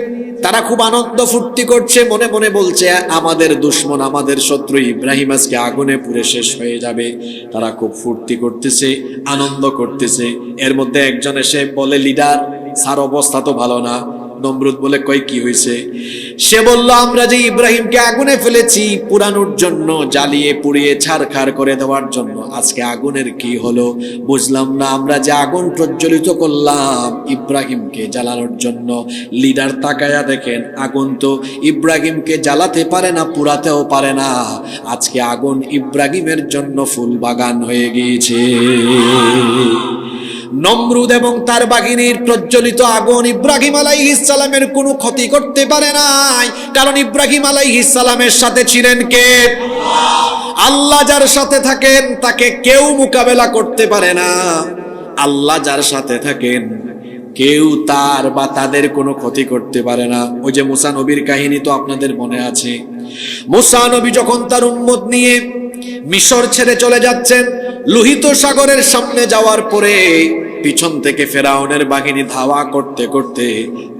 তারা খুব আনন্দ ফুর্তি করছে, মনে মনে বলছে, আমাদের দুশমন, আমাদের শত্রু ইব্রাহিম আজকে আগুনে পুড়ে শেষ হয়ে যাবে। তারা খুব ফুর্তি করতেছে, আনন্দ করতেছে। এর মধ্যে একজন এসে বলে, লিডার স্যার, অবস্থা তো ভালো না। নমরুদ বলে, কই কি হয়েছে? সে বলল, আমরা যে ইব্রাহিমকে আগুনে ফেলেছি পুরানোর জন্য, জ্বালিয়ে পুড়িয়ে ছারখার করে দেওয়ার জন্য, আজকে আগুনের কি হলো বুঝলাম না। আমরা যে আগুন প্রজ্বলিত করলাম ইব্রাহিমকে জ্বালানোর জন্য, লিডার তাকায়া দেখেন আগুন তো ইব্রাহিমকে জ্বালাতে পারে না, পুরাতেও পারে না। আজকে আগুন ইব্রাহিমের জন্য ফুল বাগান হয়ে গিয়েছে। নমরুদ এবং তার বাহিনীর প্রজ্বলিত আগুন ইব্রাহিম আলাইহিস সালামের কোনো ক্ষতি করতে পারে নাই, কারণ ইব্রাহিম আলাইহিস সালামের সাথে ছিলেন কে? আল্লাহ যার সাথে থাকেন তাকে কেউ মোকাবেলা করতে পারে না। আল্লাহ যার সাথে থাকেন কেউ তার বা তাদের কোনো ক্ষতি করতে পারে না। ওই যে মুসা নবীর কাহিনী তো আপনাদের মনে আছে। মুসা নবী যখন তার উম্মত নিয়ে মিশর ছেড়ে চলে যাচ্ছেন, লোহিত সাগরের সামনে যাওয়ার পরে পিছন থেকে ফেরাউনের বাহিনী ধাওয়া করতে করতে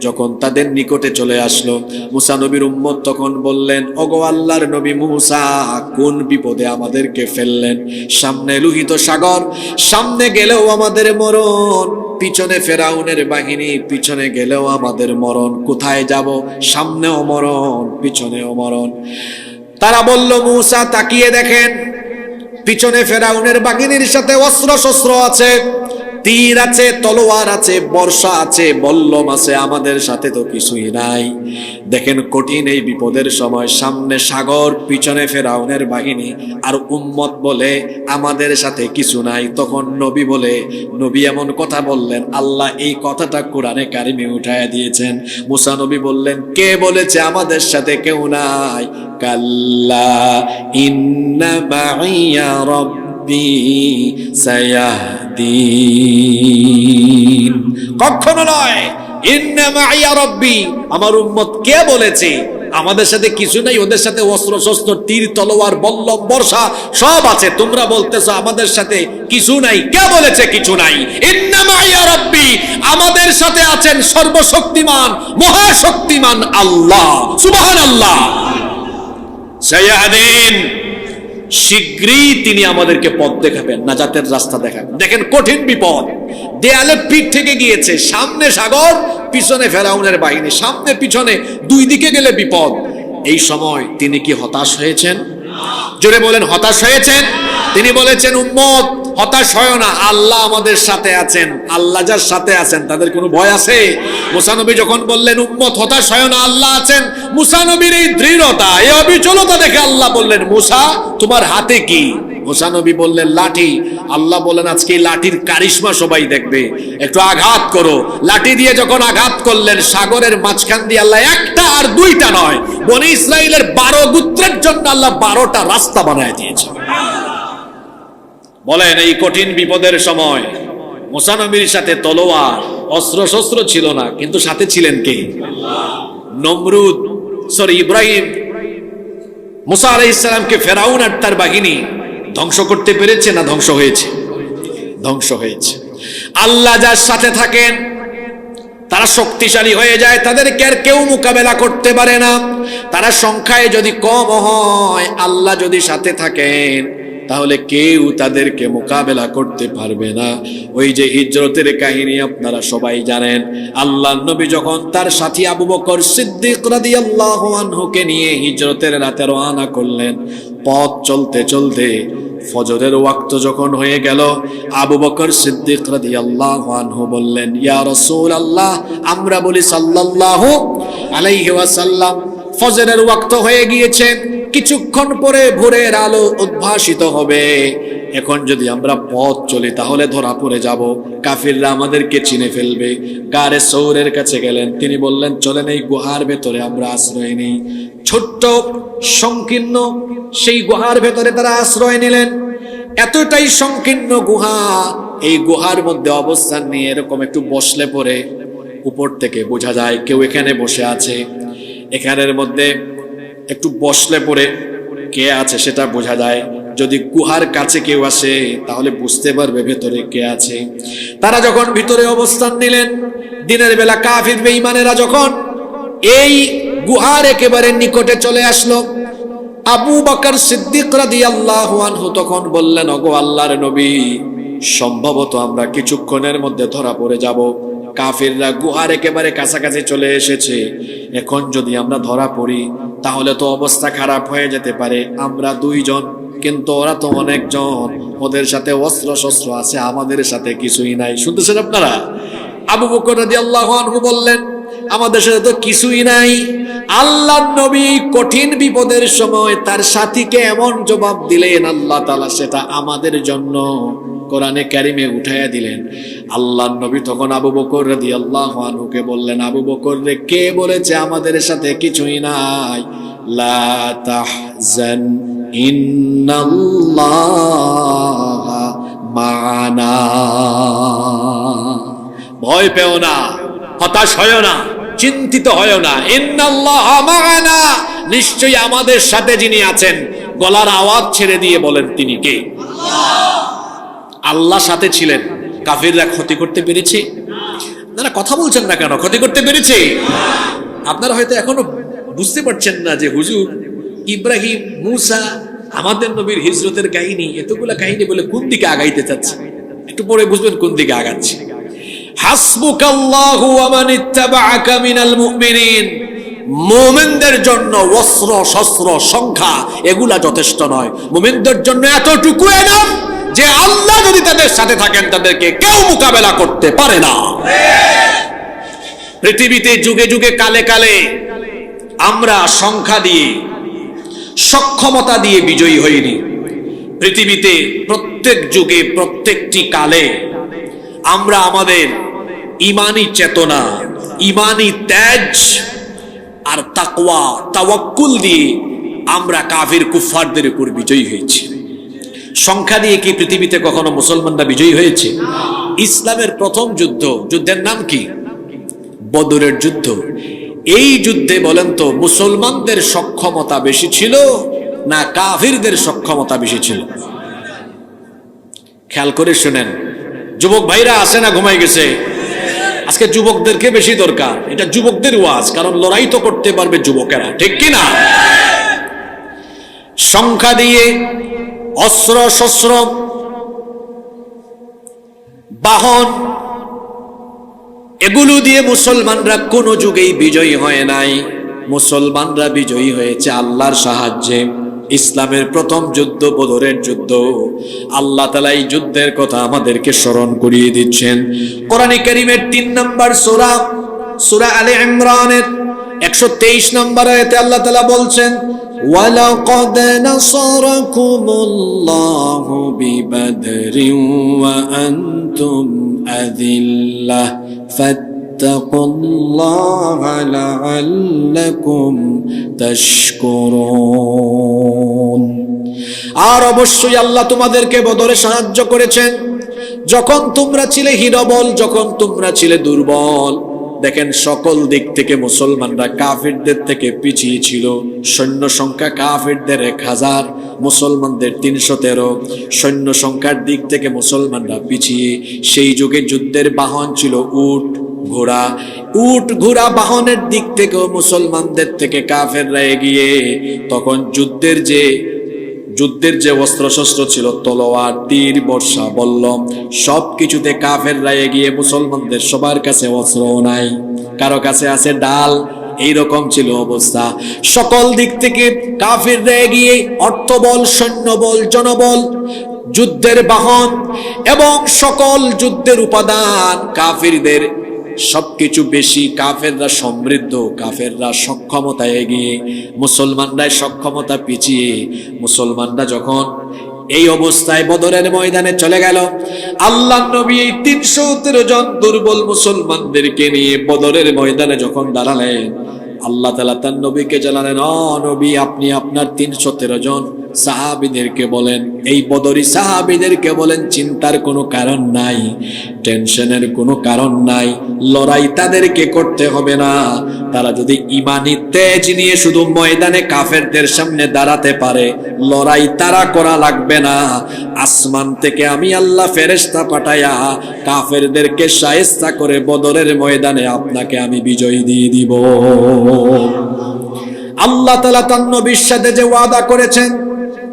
যখন তাদের নিকটে চলে আসলো, মুসা নবীর উম্মত তখন বললেন, ওগো আল্লাহর নবী মুসা, কোন বিপদে আমাদেরকে ফেললেন? সামনে লোহিত সাগর, সামনে গেলেও আমাদের মরণ, পিছনে ফেরাউনের বাহিনী, পিছনে গেলেও আমাদের মরণ। কোথায় যাব? সামনেও মরণ, পিছনেও মরণ। তারা বলল, মুসা তাকিয়ে দেখেন, পিছনে ফেরাউনের বাহিনীর সাথে অস্ত্র শস্ত্র আছে, তীর আছে, তলোয়ার আছে, বর্ষা আছে, বল্লম আছে, আমাদের সাথে তো কিছুই নাই। দেখেন কঠিন এই বিপদের সময় সামনে সাগর, পিছনে ফেরাউনের বাহিনী, আর উম্মত বলে আমাদের সাথে কিছু নাই। তখন নবী বলে, নবী এমন কথা বললেন, আল্লাহ এই কথাটা কোরআনে কারিমে উঠায়া দিয়েছেন। মুসা নবী বললেন, কে বলেছে আমাদের সাথে কেউ নাই? কাল্লা ইন্না মাইয়া রাব্বি সায়াহদিন, কখনো নয়। ইন্না মাইয়া রাব্বি, আমার উম্মত কে বলেছে আমাদের সাথে কিছু নাই? ওদের সাথে অস্ত্র শস্ত্র, তীর তলোয়ার, বল্লম, বর্ষা সব আছে। তোমরা বলতেছো আমাদের সাথে কিছু নাই। কে বলেছে কিছু নাই? ইন্না মাইয়া রাব্বি, আমাদের সাথে আছেন সর্বশক্তিমান, মহাশক্তিমান আল্লাহ। সুবহানাল্লাহ। সায়াহদিন, শীঘ্রই তিনি আমাদেরকে পথ দেখাবেন, নাজাতের রাস্তা দেখাবেন। দেখেন কঠিন বিপদ, দেয়ালে পিঠ থেকে গিয়েছে, সামনে সাগর, পিছনে ফেরাউনের বাহিনী, সামনে পিছনে দুই দিকে গেলে বিপদ। এই সময় তিনি কি হতাশ হয়েছেন? জোরে বলেন, হতাশ হয়েছেন? তিনি বলেছেন, উম্মত হতাশ হয় না, আল্লাহ আমাদের সাথে আছেন। আল্লাহ যার সাথে আছেন তাদের কোনো ভয় আছে? মুসা নবী যখন বললেন উম্মত হতাশ হয় না, আল্লাহ আছেন, মুসা নবীর এই দৃঢ়তা, এই অবিচলতা দেখে আল্লাহ বললেন, মুসা তোমার হাতে কি? মুসা নবী বললেন, লাঠি। আল্লাহ বললেন, আজকে এই লাঠির কারিশমা সবাই দেখবে, একটু আঘাত করো। লাঠি দিয়ে যখন আঘাত করলেন, সাগরের মাঝখান দিয়ে আল্লাহ একটা আর দুইটা নয়, বনি ইসরাইলের 12 গোত্রের জন্য আল্লাহ 12টা রাস্তা বানায় দিয়েছে। বলেন, এই কঠিন বিপদের সময় মুসা নবীর সাথে তলোয়ার, অস্ত্র শস্ত্র ছিল না, কিন্তু সাথে ছিলেন কে? নমরুদ, ইব্রাহিম মুসা আলাইহিস সালামকে ফেরাউন আর তার বাহিনী ধ্বংস করতে পেরেছে না ধ্বংস হয়েছে? ধ্বংস হয়েছে। আল্লাহ যার সাথে থাকেন তারা শক্তিশালী হয়ে যায়, তাদেরকে আর কেউ মোকাবেলা করতে পারে না। তারা সংখ্যায় যদি কম হয়, আল্লাহ যদি সাথে থাকেন তাহলে কেউ তাদেরকে মোকাবেলা করতে পারবে না। ওই যে হিজরতের কাহিনী আপনারা সবাই জানেন, আল্লাহর নবী যখন তার সাথী আবু বকর সিদ্দিক রাদিয়াল্লাহু আনহুকে নিয়ে হিজরতের রাতে রওনা করলেন, পথ চলতে চলতে ফজরের ওয়াক্ত যখন হয়ে গেল, আবু বকর সিদ্দিক রাদিয়াল্লাহু আনহু বললেন, ইয়া রাসূলুল্লাহ, আমরা বলি সাল্লাল্লাহু আলাইহি ওয়াসাল্লাম, ফজরের ওয়াক্ত হয়ে গিয়েছে, কিছুক্ষণ পরে ভোরের আলো উদ্ভাসিত হবে, এখন যদি আমরা পথ চলি তাহলে ধরা পড়ে যাব, কাফিররা আমাদেরকে চিনে ফেলবে। গারে সৌরের কাছে গেলেন, তিনি বললেন, চলেন এই গুহার ভেতরে আমরা আশ্রয় নেই। ছোট্ট সংকীর্ণ সেই গুহার ভেতরে তারা আশ্রয় নিলেন। এতটাই সংকীর্ণ গুহা, এই গুহার মধ্যে অবস্থান নিয়ে এরকম একটু বসলে পরে উপর থেকে বোঝা যায় কেউ এখানে বসে আছে। এখানের মধ্যে একটু বসলে পরে কে আছে সেটা বোঝা যায়। যদি গুহার কাছে কেউ আসে তাহলে বুঝতে পারবে ভেতরে কে আছে। তারা যখন ভিতরে অবস্থান নিলেন, দিনের বেলা কাফির বেঈমানেরা যখন এই গুহার একেবারে নিকটে চলে আসলো, আবু বকর সিদ্দিক রাদিয়াল্লাহু আনহু তখন বললেন, ওগো আল্লাহর নবী, সম্ভবত আমরা কিছুক্ষণের মধ্যে ধরা পড়ে যাব। কাফিররা গুহার একেবারে কাছাকাছি চলে এসেছে, এখন যদি আমরা ধরা পড়ি তাহলে তো অবস্থা খারাপ হয়ে যেতে পারে। আমরা 2 জন, কিন্তু ওরা তো অনেকজন, ওদের সাথে অস্ত্র শস্ত্র আছে, আমাদের সাথে কিছুই নাই। শুনতেছেন আপনারা? আবু বকর রাদিয়াল্লাহু আনহু বললেন, আমাদের সাথে তো কিছুই নাই। আল্লাহর নবী কঠিন বিপদের সময় তার সাথীকে এমন জবাব দিলেন, আল্লাহ তাআলা সেটা আমাদের জন্য কোরআনে কারিমে উঠাইয়া দিলেন। আল্লাহর নবী তখন আবু বকর রাদিয়াল্লাহু আনহুকে বললেন, আবু বকর রে, কে বলেছে আমাদের সাথে কিছুই নাই? লা তাহজান ইন্নাল্লাহা মা'ানা, ভয় পেও না, হতাশ হয় না, চিন্তিত হয় না। ইন্নাল্লাহা মা'ানা, নিশ্চয়ই আমাদের সাথে যিনি আছেন। গলার আওয়াজ ছেড়ে দিয়ে বলেন, তিনি কে? আল্লাহ সাথে ছিলেন। কাফিররা ক্ষতি করতে পেরেছে? আপনারা কথা বলছেন না কেন? ক্ষতি করতে পেরেছে? আপনারা হয়তো এখনো বুঝতে পারছেন না যে হুজুর ইব্রাহিম, মুসা, আমাদের নবীর হিজরতের কাহিনী, এতগুলা কাহিনী বলে কোন দিকে আগাইতে চাচ্ছে। একটু পরে বুঝবেন কোন দিকে আগাচ্ছে। হাসবুকাল্লাহু ওয়া মান ইত্তাবাআকা মিনাল মুমিনিন, মুমিনদের জন্য অস্ত্র শস্ত্র সংখ্যা এগুলা যথেষ্ট নয়। মুমিনদের জন্য এতটুকু এনাফ যে আল্লাহ যদি তাদের সাথে থাকেন তাদেরকে কেউ মোকাবেলা করতে পারে না। পৃথিবীতে যুগে যুগে কালে কালে আমরা সংখ্যা দিয়ে, সক্ষমতা দিয়ে বিজয়ী হইনি। পৃথিবীতে প্রত্যেক যুগে প্রত্যেকটি কালে আমরা আমাদের ইমানি চেতনা, ইমানি তেজ আর তাকওয়া, তাওয়াক্কুল দিয়ে আমরা কাফির কুফফারদের উপর বিজয়ী হয়েছি। সংখ্যা দিয়ে কি পৃথিবীতে কখনো মুসলমানরা বিজয়ী হয়েছে? ইসলামের প্রথম যুদ্ধের নাম কি? বদরের যুদ্ধ। এই যুদ্ধে বলেন তো মুসলমানদের সক্ষমতা বেশি ছিল না কাফিরদের সক্ষমতা বেশি ছিল? খেয়াল করে শুনেন। যুবক ভাইরা আসে না ঘুমাই গেছে? আজকে যুবকদেরকে বেশি দরকার। এটা যুবকদের ওয়াজ, কারণ লড়াই তো করতে পারবে যুবকেরা, ঠিক কি না? সংখ্যা দিয়ে, অস্ত্র শস্ত্র, বাহন, এগুলো দিয়ে মুসলমানরা কোন যুগেই বিজয়ী হয় নাই। মুসলমানরা বিজয়ী হয়েছে আল্লাহর সাহায্যে। ইসলামের প্রথম যুদ্ধ বদরের যুদ্ধ। আল্লাহ তাআলা এই যুদ্ধের কথা আমাদেরকে স্মরণ করিয়ে দিচ্ছেন। কোরআনে কারীমের 3 নম্বর সূরা, সূরা আলে ইমরানের 123 নম্বর আয়াতে আল্লাহ তাআলা বলছেন, وَلَقَدْ نَصَرَكُمُ اللَّهُ بِبَدْرٍ وَأَنْتُمْ أَذِلَّةٌ فَاتَّقُوا اللَّهَ لَعَلَّكُمْ تَشْكُرُونَ। আর অবশ্যই আল্লাহ তোমাদেরকে বদরে সাহায্য করেছেন যখন তোমরা ছিলে হীনবল, যখন তোমরা ছিলে দুর্বল। দেখেন সকল দিক থেকে মুসলমানরা কাফিরদের থেকে পিছিয়ে ছিল। সৈন্য সংখ্যা কাফিরদের 1000, মুসলমানদের 313। সৈন্য সংখ্যার দিক থেকে মুসলমানরা পিছিয়ে। সেই যুগে যুদ্ধের বাহন ছিল উট ঘোড়া। উট ঘোড়া বাহনের দিক থেকেও মুসলমানদের থেকে কাফেররা এগিয়ে। তখন যুদ্ধের যে অস্ত্রশস্ত্র ছিল, তলোয়ার, তীর, বর্ষা, বল্লম, সবকিছুতে কাফেররা এগিয়ে। মুসলমানদের সবার কাছে অস্ত্র নাই, কারো কাছে আছে ডাল। এইরকম ছিল অবস্থা। সকল দিক থেকে কাফেররা এগিয়ে। অর্থবল, সৈন্যবল, জনবল, যুদ্ধের বাহন এবং সকল যুদ্ধের উপাদান কাফিরদের সবকিছু বেশি। কাফেররা সমৃদ্ধ, কাফেররা সক্ষমতায় এগিয়ে, মুসলমানরা সক্ষমতা পিছিয়ে। মুসলমানরা যখন এই অবস্থায় বদরের ময়দানে চলে গেল, আল্লাহর নবী এই 313 জন দুর্বল মুসলমানদেরকে নিয়ে বদরের ময়দানে যখন দাঁড়ালেন, আল্লাহ তাআলা তার নবীকে জানালেন, ও নবী, আপনি আপনার 313 জন সাহাবীদেরকে বলেন, এই বদরি সাহাবীদেরকে বলেন, চিন্তার কোনো কারণ নাই, টেনশনের কোনো কারণ নাই, লড়াই তাদেরকে করতে হবে না। তারা যদি ঈমানি তেজ নিয়ে শুধু ময়দানে কাফেরদের সামনে দাঁড়াতে পারে, লড়াই তারা করা লাগবে না। আসমান থেকে আমি আল্লাহ ফেরেশতা পাঠায়া কাফেরদেরকে শায়েস্তা করে বদরের ময়দানে আপনাকে আমি বিজয় দিয়ে দিব। আল্লাহ তাআলা তার নবীর সাথে যে ওয়াদা করেছেন,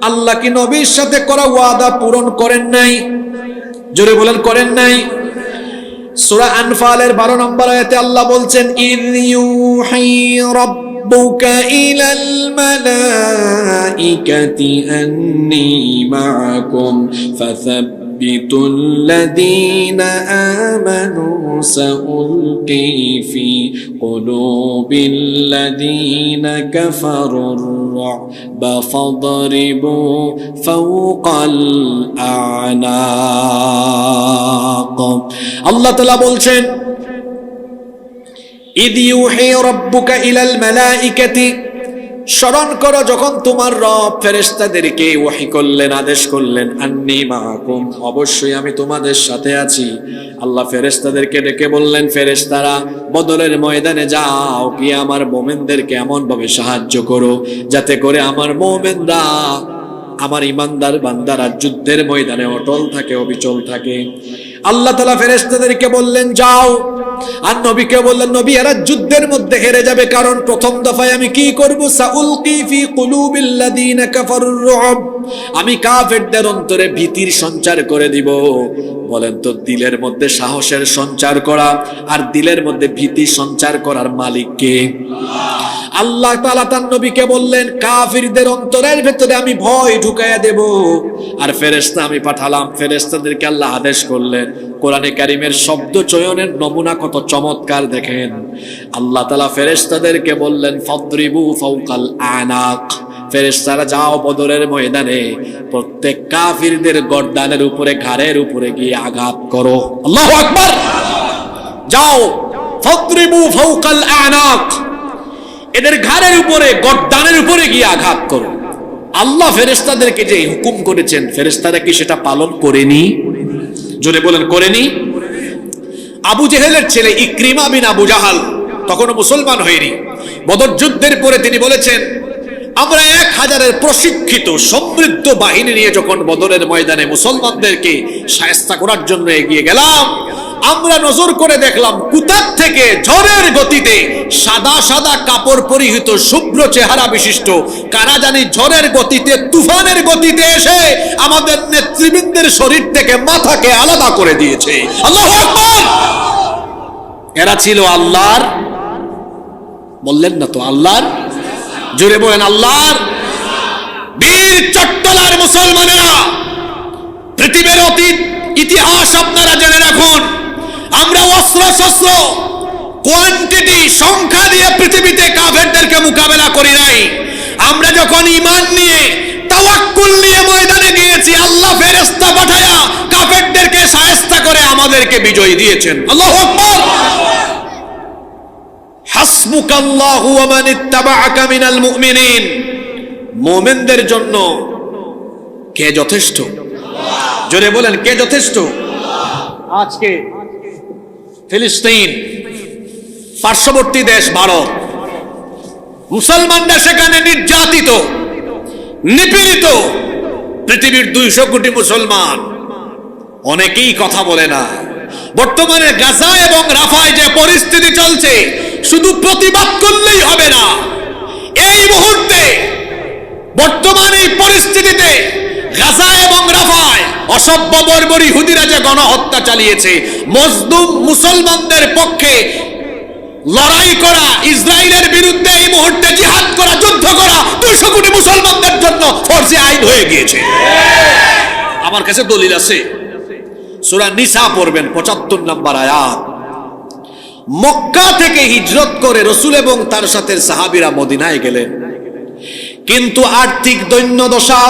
আল্লাহ কি নবীর সাথে করা ওয়াদা পূরণ করেন নাই? জোরে বলেন, করেন নাই? সূরা আনফালের 12 নম্বর আয়াতে আল্লাহ বলছেন, ইয ইউহি রাব্বুকা ইলাল মালাইকাতি আন্নী মাআকুম ফাসাব্বিতুল লাযীনা আমানু সাউলকি ফি কুলুবিল লাযীনা কাফারুর রা'বা ফাদরিবু ফাওকাল আ'নাক। আল্লাহ তাআলা বলছেন, ইয ইউহি রাব্বুকা ইলাল মালাইকাতি, স্মরণ করো যখন তোমার রব ফেরেশতাদেরকে ওহী করলেন, আদেশ করলেন, আন্নী মাআকুম, অবশ্যই আমি তোমাদের সাথে আছি। আল্লাহ ফেরেশতাদেরকে ডেকে বললেন, ফেরেশতারা বদরের ময়দানে যাও, কি আমার মুমিনদেরকে এমন ভাবে সাহায্য করো যাতে করে আমার মুমিনরা, আমার ইমানদার বান্দারা যুদ্ধের ময়দানে অটল থাকে, অবিচল থাকে। আল্লাহ তাআলা ফেরেশতাদেরকে বললেন যাও, আর নবীকে বললেন, নবী এরা যুদ্ধের মধ্যে হেরে যাবে, কারণ প্রথম দফায় আমি কি করব, সাউলকি ফি কুলুবিল লাযীনা কাফারুর রু'ব, আমি কাফেরদের অন্তরে ভীতির সঞ্চার করে দিব। বলেন তো, দিলের মধ্যে সাহসের সঞ্চার করা আর দিলের মধ্যে ভীতি সঞ্চার করার মালিক কে? আল্লাহ তাআলা তার নবীকে বললেন, কাফিরদের অন্তরের ভেতরে আমি ভয় ঢুকাইয়া দেব। আর ফেরেশতা আমি পাঠালাম, ফেরেশতাদেরকে আল্লাহ আদেশ করলেন। কোরআনে কারীমের শব্দ চয়নের নমুনা কত চমৎকার দেখেন। আল্লাহ তাআলা ফেরেশতাদেরকে বললেন, ফাদরিবু ফাওকাল আনাক, ফেরেশতারা যাও বদরের ময়দানে প্রত্যেক কাফিরদের গর্দানের উপরে, ঘাড়ের উপরে গিয়ে আঘাত করো। আল্লাহু আকবার। যাও, ফাদরিবু ফাওকাল আনাক, এদের ঘাড়ের উপরে, গর্দানের উপরে গিয়ে আঘাত করো। আল্লাহ ফেরেশতাদেরকে যে হুকুম করেছেন, ফেরেশতারা কি সেটা পালন করেনি? জোরে বলেন, করেনি? আবু জেহেলের ছেলে ইকরিমা বিন আবু জাহাল তখনও মুসলমান হয়নি। বদর যুদ্ধের পরে তিনি বলেছেন, আমরা 1000-এর প্রশিক্ষিত সমৃদ্ধ বাহিনী নিয়ে যখন বদরের ময়দানে মুসলমানদেরকে শায়েস্তা করার জন্য এগিয়ে গেলাম, আমরা নজর করে দেখলাম কুতার থেকে ঝড়ের গতিতে সাদা সাদা কাপড় পরিহিত শুভ্র চেহারা বিশিষ্ট কারা জানি ঝড়ের গতিতে, তুফানের গতিতে এসে আমাদের নেতৃবৃন্দের শরীর থেকে মাথাকে আলাদা করে দিয়েছে। আল্লাহু আকবার। এরা ছিল আল্লাহর, বললেন না তো, আল্লাহর, জোরে বলেন, আল্লাহর পৃথিবীর চট্টলার মুসলমানেরা, পৃথিবীর অতীত ইতিহাস আপনারা জেনে রাখুন, আমরা অস্ত্র শস্ত্র কোয়ান্টিটি সংখ্যা দিয়ে পৃথিবীতে কাফেরদেরকে মোকাবেলা করি নাই। আমরা যখন ঈমান নিয়ে তাওয়াক্কুল নিয়ে ময়দানে গিয়েছি, আল্লাহ ফেরেশতা পাঠায়া কাফেরদেরকে শায়েস্তা করে আমাদেরকে বিজয় দিয়েছেন। আল্লাহু আকবার। হাসবুকাল্লাহু ওয়া মান ইত্তাবাআকা মিনাল মুমিনিন। মুমিনদের জন্য কে যথেষ্ট? জোরে বলেন, কে যথেষ্ট? আজকে ফিলিস্তিন, পার্শ্ববর্তী দেশ ভারত, মুসলমানরা সেখানে নির্যাতিত, নিপীড়িত। পৃথিবীর 200 কোটি মুসলমান, অনেকেই কথা বলে না। বর্তমানে গাজা এবং রাফায় যে পরিস্থিতি চলছে, শুধু প্রতিবাদ করলেই হবে না। এই মুহূর্তে বর্তমান এই পরিস্থিতিতে গাজা এবং রাফায় অসভ্য বর্বর ইহুদিরা যে গণহত্যা চালিয়েছে, মজলুম মুসলমানদের পক্ষে লড়াই করা, ইসরায়েলের বিরুদ্ধে এই মুহূর্তে জিহাদ করা, যুদ্ধ করা 200 কোটি মুসলমানদের জন্য ফরজে আইন হয়ে গিয়েছে। আমার কাছে দলিল আছে, সূরা নিসা পড়বেন 75 নম্বর আয়াত। মক্কা থেকে হিজরত করে রাসূল এবং তার সাথে সাহাবীরা মদিনায় গেলেন, কিন্তু আর্থিক দৈন্যদশা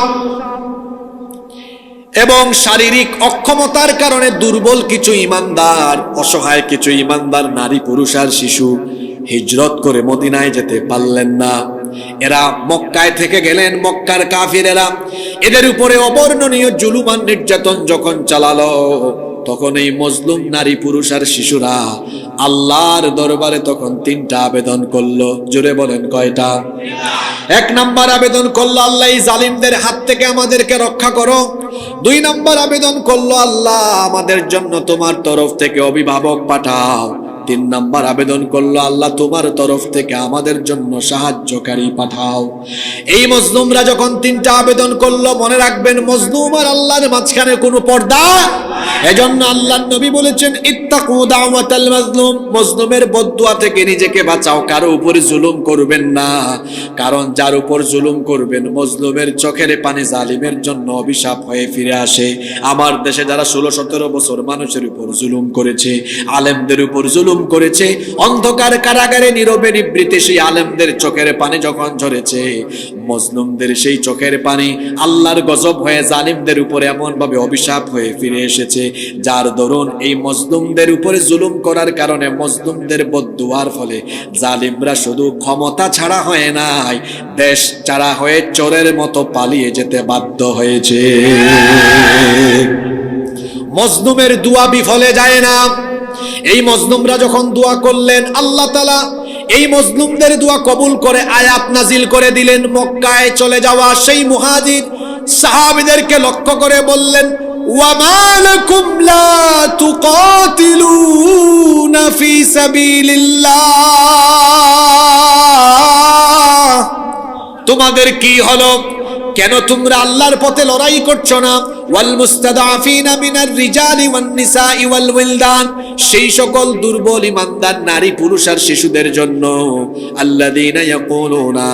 এবং শারীরিক অক্ষমতার কারণে দুর্বল কিছু ঈমানদার, অসহায় কিছু ঈমানদার নারী, পুরুষ আর শিশু হিজরত করে মদিনায় যেতে পারলেন না। এরা মক্কায় থেকে গেলেন। মক্কার কাফিরেরা এদের উপরে অবর্ণনীয় জুলুম আর নির্যাতন যখন চালালো, তখন এই মজলুম নারী, পুরুষ আর শিশুরা আল্লাহর দরবারে তখন 3টা আবেদন করলো। জোরে বলেন, কয়টা? 1 নাম্বার আবেদন করলো, আল্লাহ এই জালিমদের হাত থেকে আমাদেরকে রক্ষা করো। 2 নাম্বার আবেদন করলো, আল্লাহ আমাদের জন্য তোমার তরফ থেকে অভিভাবক পাঠাও। 3 নাম্বার আবেদন করলো, আল্লাহ তোমার তরফ থেকে আমাদের জন্য সাহায্যকারী পাঠাও। এই মজলুমরা যখন 3টা আবেদন করলো, মনে রাখবেন মজলুম আর আল্লাহর মাঝখানে কোনো পর্দা। এজন্য আল্লাহর নবী বলেছেন, ইত্তাকু দাওয়াতাল মাজলুম, মজলুমের বদদুয়া থেকে নিজেকে বাঁচাও, কারো উপরে জুলুম করবেন না। কারণ যার উপর জুলুম করবেন, মজলুমের চোখের পানি জালিমের জন্য অভিশাপ হয়ে ফিরে আসে। আমার দেশে যারা 16-17 বছর মানুষের উপর জুলুম করেছে, আলেমদের উপর জুলুম করেছে, অন্ধকার কারাগারে নীরবে নিবৃতে সেই আলেমদের চোখের পানি যখন ঝরেছে, মজলুমদের সেই চোখের পানি আল্লাহর গজব হয়ে জালিমদের উপরে এমন ভাবে অভিশাপ হয়ে ফিরে এসেছে, যার দরুন এই মজলুমদের উপরে জুলুম করার কারণে, মজলুমদের বদদুয়ার ফলে জালিমরা শুধু ক্ষমতা ছাড়া হয় নাই, দেশ ছাড়া হয়ে চোরের মতো পালিয়ে যেতে বাধ্য হয়েছে। মজলুমের দোয়া বিফলে যায় না। এই মজলুমরা যখন দোয়া করলেন, আল্লাহ তাআলা এই মজলুমদের দোয়া কবুল করে আয়াত নাজিল করে দিলেন। মক্কায় চলে যাওয়া সেই মুহাজির সাহাবীদেরকে লক্ষ্য করে বললেন, ওয়া মা লাকুম লা তুকাতিলুনা ফি সাবিলিল্লাহ, তোমাদের কি হলো? কেন তোমরা আল্লাহর পথে লড়াই করছো না? ওয়াল মুস্তাদাফিনা মিনার রিজালি ওয়ান নিসাই ওয়াল উইলদান, সেই সকল দুর্বল ঈমানদার নারী, পুরুষ আর শিশুদের জন্য। আল্লাযীনা ইয়াকুলুনা,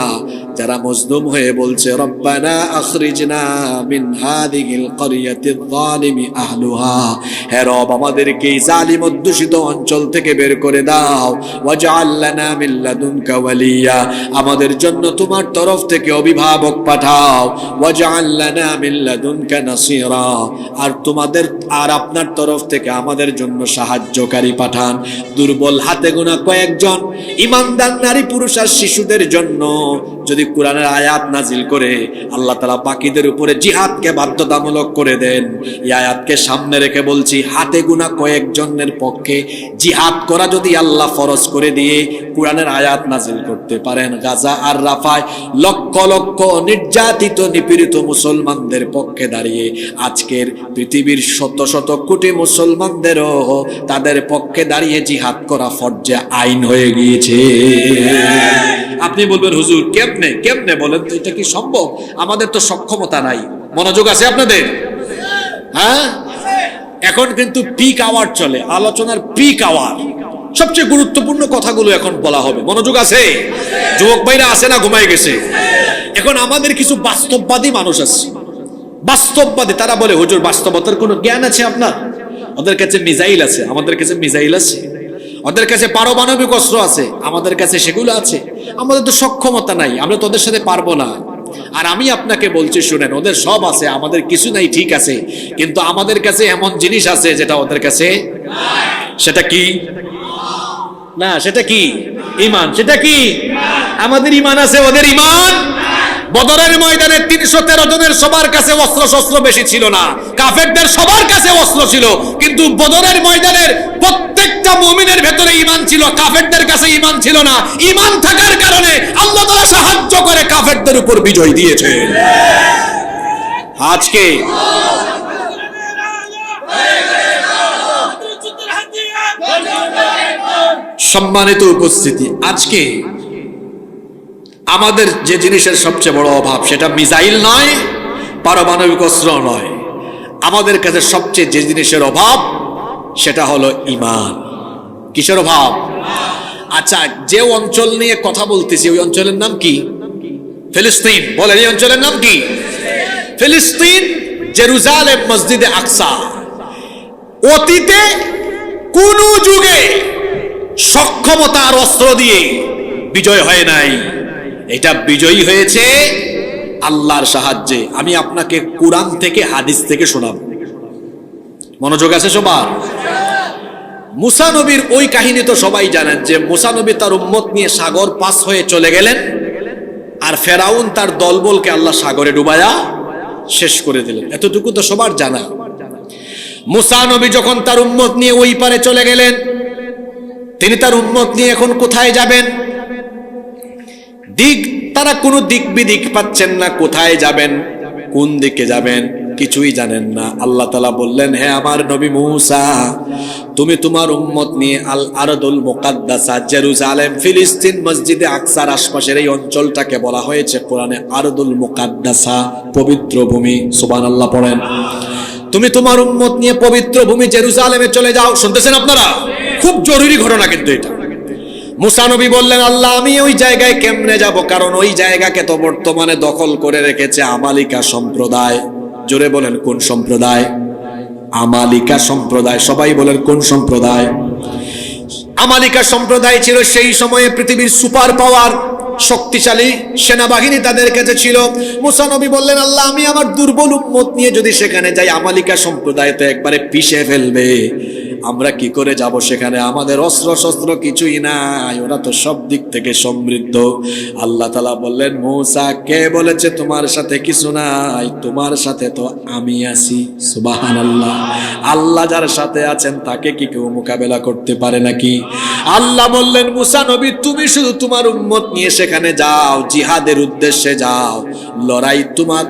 যারা মজলুম হয়ে বলছে, রব্বানা আখরিজনা মিন হাযিহিল ক্বরিয়াতিয যালিমি আহলুহা, হে রব আমাদেরকে এই জালিম অধ্যুষিত অঞ্চল থেকে বের করে দাও। ওয়াজআল লানা মিন লাদুনকা ওয়ালিয়া, আমাদের জন্য তোমার তরফ থেকে অভিভাবক পাঠাও। ওয়াজআল লানা মিন লাদুনকা নাসীরা, আর তোমাদের আর আপনার তরফ থেকে আমাদের জন্য সাহায্যকারী পাঠান। দুর্বল হাতে গোনা কয়েকজন ঈমানদার নারী, পুরুষ আর শিশুদের জন্য যদি কোরআনের আয়াত নাজিল করে আল্লাহ তাআলা বাকিদের উপরে জিহাদকে বাধ্যতামূলক করে দেন, এই আয়াতকে সামনে রেখে বলছি, হাতে গোনা কয়েকজনের পক্ষে জিহাদ করা যদি আল্লাহ ফরজ করে দিয়ে কোরআনের আয়াত নাজিল করতে পারেন, গাজা আর রাফায় লক্ষ লক্ষ নির্যাতিত, নিপীড়িত মুসলমানদের পক্ষে দাঁড়িয়ে আজকের পৃথিবীর শত শত কোটি মুসলমানদেরও তাদের পক্ষে দাঁড়িয়ে জিহাদ করা ফরজে আইন হয়ে গিয়েছে। আপনি বলবেন, হুজুর কেমনে কেমনে বলেন তো, এটা কি সম্ভব? আমাদের তো সক্ষমতা নাই। মনোযোগ আছে আপনাদের? হ্যাঁ, এখন কিন্তু পিক আওয়ার চলে, আলোচনার পিক আওয়ার, সবচেয়ে গুরুত্বপূর্ণ কথাগুলো এখন বলা হবে। মনোযোগ আছে? যুবক ভাইরা আছে না ঘুমাই গেছে? এখন আমাদের কিছু বাস্তববাদী মানুষ আছে, বাস্তববাদী, তারা বলে হুজুর বাস্তবতার কোনো জ্ঞান আছে আপনার? ওদের কাছে মিসাইল আছে, আমাদের কাছে মিসাইল আছে। ওদের কাছে পারমাণবিক অস্ত্র আছে, আমাদের কাছে সেগুলো আছে। আমাদের তো সক্ষমতা নাই, আমরা তো ওদের সাথে পারবো না। আর আমি আপনাকে বলছি শুনেন, ওদের সব আছে, আমাদের কিছু নাই, ঠিক আছে, কিন্তু আমাদের কাছে এমন জিনিস আছে যেটা ওদের কাছে সেটা কি না, সেটা কি ঈমান। সেটা কি? আমাদের ঈমান আছে, ওদের ঈমান। বদরের ময়দানে 313 জনের সবার কাছে অস্ত্র শস্ত্র বেশি ছিল না, কাফেরদের সবার কাছে অস্ত্র ছিল, কিন্তু বদরের ময়দানের প্রত্যেকটা মুমিনের ভেতরে ঈমান ছিল, কাফেরদের কাছে ঈমান ছিল না। ঈমান থাকার কারণে আল্লাহ তাআলা সাহায্য করে কাফেরদের উপর বিজয় দিয়েছে। আজকে সম্মানিত উপস্থিতি, আজকে আমাদের যে জিনিসের সবচেয়ে বড় অভাব সেটা মিসাইল নয়, পারমাণবিক অস্ত্র নয়, আমাদের কাছে সবচেয়ে যে জিনিসের অভাব সেটা হলো ঈমান। কিসের অভাব? আচ্ছা, যে অঞ্চল নিয়ে কথা বলতেছি ওই অঞ্চলের নাম কি? ফিলিস্তিন। বলেন, এই অঞ্চলের নাম কি? ফিলিস্তিন, জেরুজালেম, মসজিদে আকসা। অতীতে কোন যুগে সক্ষমতার অস্ত্র দিয়ে বিজয় হয় নাই, এটা বিজয়ী হয়েছে আল্লাহর সাহায্যে। আমি আপনাকে কুরআন থেকে হাদিস থেকে শোনাব, মনোযোগ আছে সবার? মুসা নবীর ওই কাহিনী তো সবাই জানেন, যে মুসা নবী তার উম্মত নিয়ে সাগর পাস হয়ে চলে গেলেন, আর ফেরাউন তার দলবলকে আল্লাহ সাগরে ডুবায়া শেষ করে দিলেন। এতটুকু তো সবার জানা। মুসা নবী যখন তার উম্মত নিয়ে ওই পারে চলে গেলেন, তিনি তার উম্মত নিয়ে এখন কোথায় যাবেন? তারা কোনো দিক বিদিক পাচ্ছেন না, কোথায় যাবেন, কোন দিকে যাবেন কিছুই জানেন না। আল্লাহ তাআলা বললেন, হে আমার নবী মুসা, তুমি তোমার উম্মত নিয়ে আল আরদুল মুকাদ্দাসা, জেরুজালেম, ফিলিস্তিন, মসজিদে আকসার আশপাশের এই অঞ্চলটাকে বলা হয়েছে কোরআনে আরদুল মুকাদ্দাসা, পবিত্র ভূমি। সুবহানাল্লাহ পড়েন। তুমি তোমার উম্মত নিয়ে পবিত্র ভূমি জেরুজালেমে চলে যাও। শুনতেছেন আপনারা? খুব জরুরি ঘটনা কিন্তু এটা। মুসা নবী বললেন, আল্লাহ আমি ওই জায়গায় কেমনে যাব? কারণ ওই জায়গাকে তো বর্তমানে দখল করে রেখেছে আমালিকা সম্প্রদায়। জোরে বলেন, কোন সম্প্রদায়? আমালিকা সম্প্রদায়। সবাই বলেন, কোন সম্প্রদায়? আমালিকা সম্প্রদায় ছিল সেই সময়ে পৃথিবীর সুপার পাওয়ার, শক্তিশালী সেনাবাহিনী তাদের কাছে ছিল। মুসা নবী বললেন, আল্লাহ আমি আমার দুর্বল উম্মত নিয়ে যদি সেখানে যাই, আমালিকা সম্প্রদায় তো একবারে পিষে ফেলবে, আমরা কি করে যাব সেখানে? আমাদের অস্ত্র শস্ত্র কিছুই নাই, ওরা তো সব দিক থেকে সমৃদ্ধ। আল্লাহ তাআলা বললেন, মুসা কে বলেছে তোমার সাথে কিছু নাই? তোমার সাথে তো আমি আছি। সুবহানাল্লাহ। আল্লাহ যার সাথে আছেন তাকে কি কেউ মোকাবেলা করতে পারে নাকি? আল্লাহ বললেন, মুসা নবী তুমি শুধু তোমার উম্মত নিয়ে সেখানে যাও, জিহাদের উদ্দেশ্যে যাও, লড়াই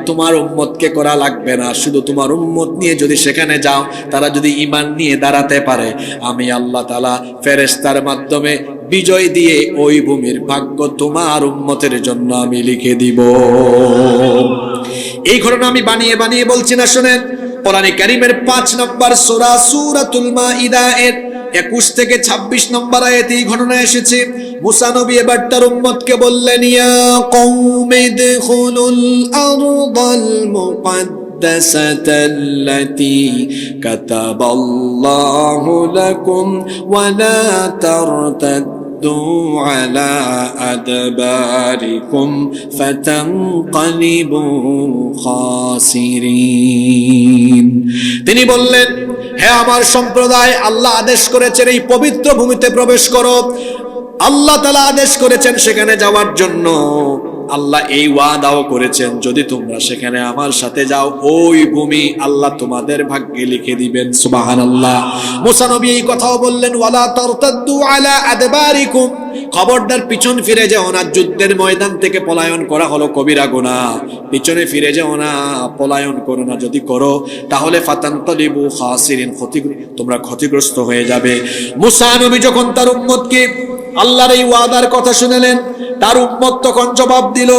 তোমার উম্মতকে করা লাগবে না। শুধু তোমার উম্মত নিয়ে যদি সেখানে যাও, তারা যদি ঈমান নিয়ে দাঁড়াতে পারে, আমি আল্লাহ তাআলা ফেরেশতার মাধ্যমে বিজয় দিয়ে ওই ভূমির ভাগ্য তোমার উম্মতের জন্য আমি লিখে দিব। এই ঘটনা আমি বানিয়ে বানিয়ে বলছি না, শুনেন। কোরআনে কারীমের 5 নম্বর সূরা সূরাতুল মাইদা এর 21 থেকে 26 নম্বর আয়াতে এই ঘটনা এসেছে। মুসা নবী এবার তার উম্মতকে বললেন, ইয়া কওমি দুখুলুল আরদাল মুকাদ্দাসাতাল্লাতী কাতাবাল্লাহু লাকুম ওয়া লা তারতাদ্দু আলা আদবারিকুম ফাতানকালিবু খাসিরিন। তিনি বললেন, হে আমার সম্প্রদায়, আল্লাহ আদেশ করেছেন এই পবিত্র ভূমিতে প্রবেশ করো। আল্লাহ তাআলা আদেশ করেছেন সেখানে যাওয়ার জন্য। আল্লাহ এই ওয়াদাও করেছেন, যদি তোমরা সেখানে আমার সাথে যাও, ওই ভূমি আল্লাহ তোমাদের ভাগ্যে লিখে দিবেন। সুবহানাল্লাহ। মুসা নবী এই কথাও বললেন, ওয়ালা তারতাদ্দু আলা আদবারিকুম, খবরদার পিছন ফিরে যেও না। যুদ্ধের ময়দান থেকে পলায়ন করা হলো কবিরা গুনাহ, পিছনে ফিরে যেও না, পলায়ন করো না। যদি করো তাহলে ফাতানকালিবু খাসিরিন, তোমরা ক্ষতিগ্রস্ত হয়ে যাবে। মুসা নবী যখন তার উম্মতকে আল্লাহর এই ওয়াদার কথা শুনালেন, তার উম্মত তখন জবাব দিল,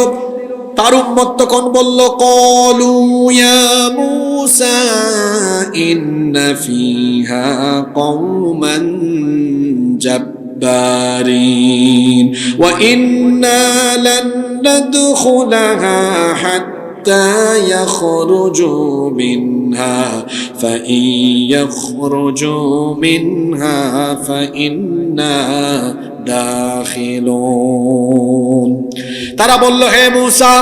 তার উম্মত তখন বলল, ক্বালু ইয়া মূসা ইন্না ফীহা কওমান جبارين وإنا لن ندخلها حتى يخرجوا منها فإن يخرجوا منها فإنا দাখিলুন। তারা বলল, হে মূসা,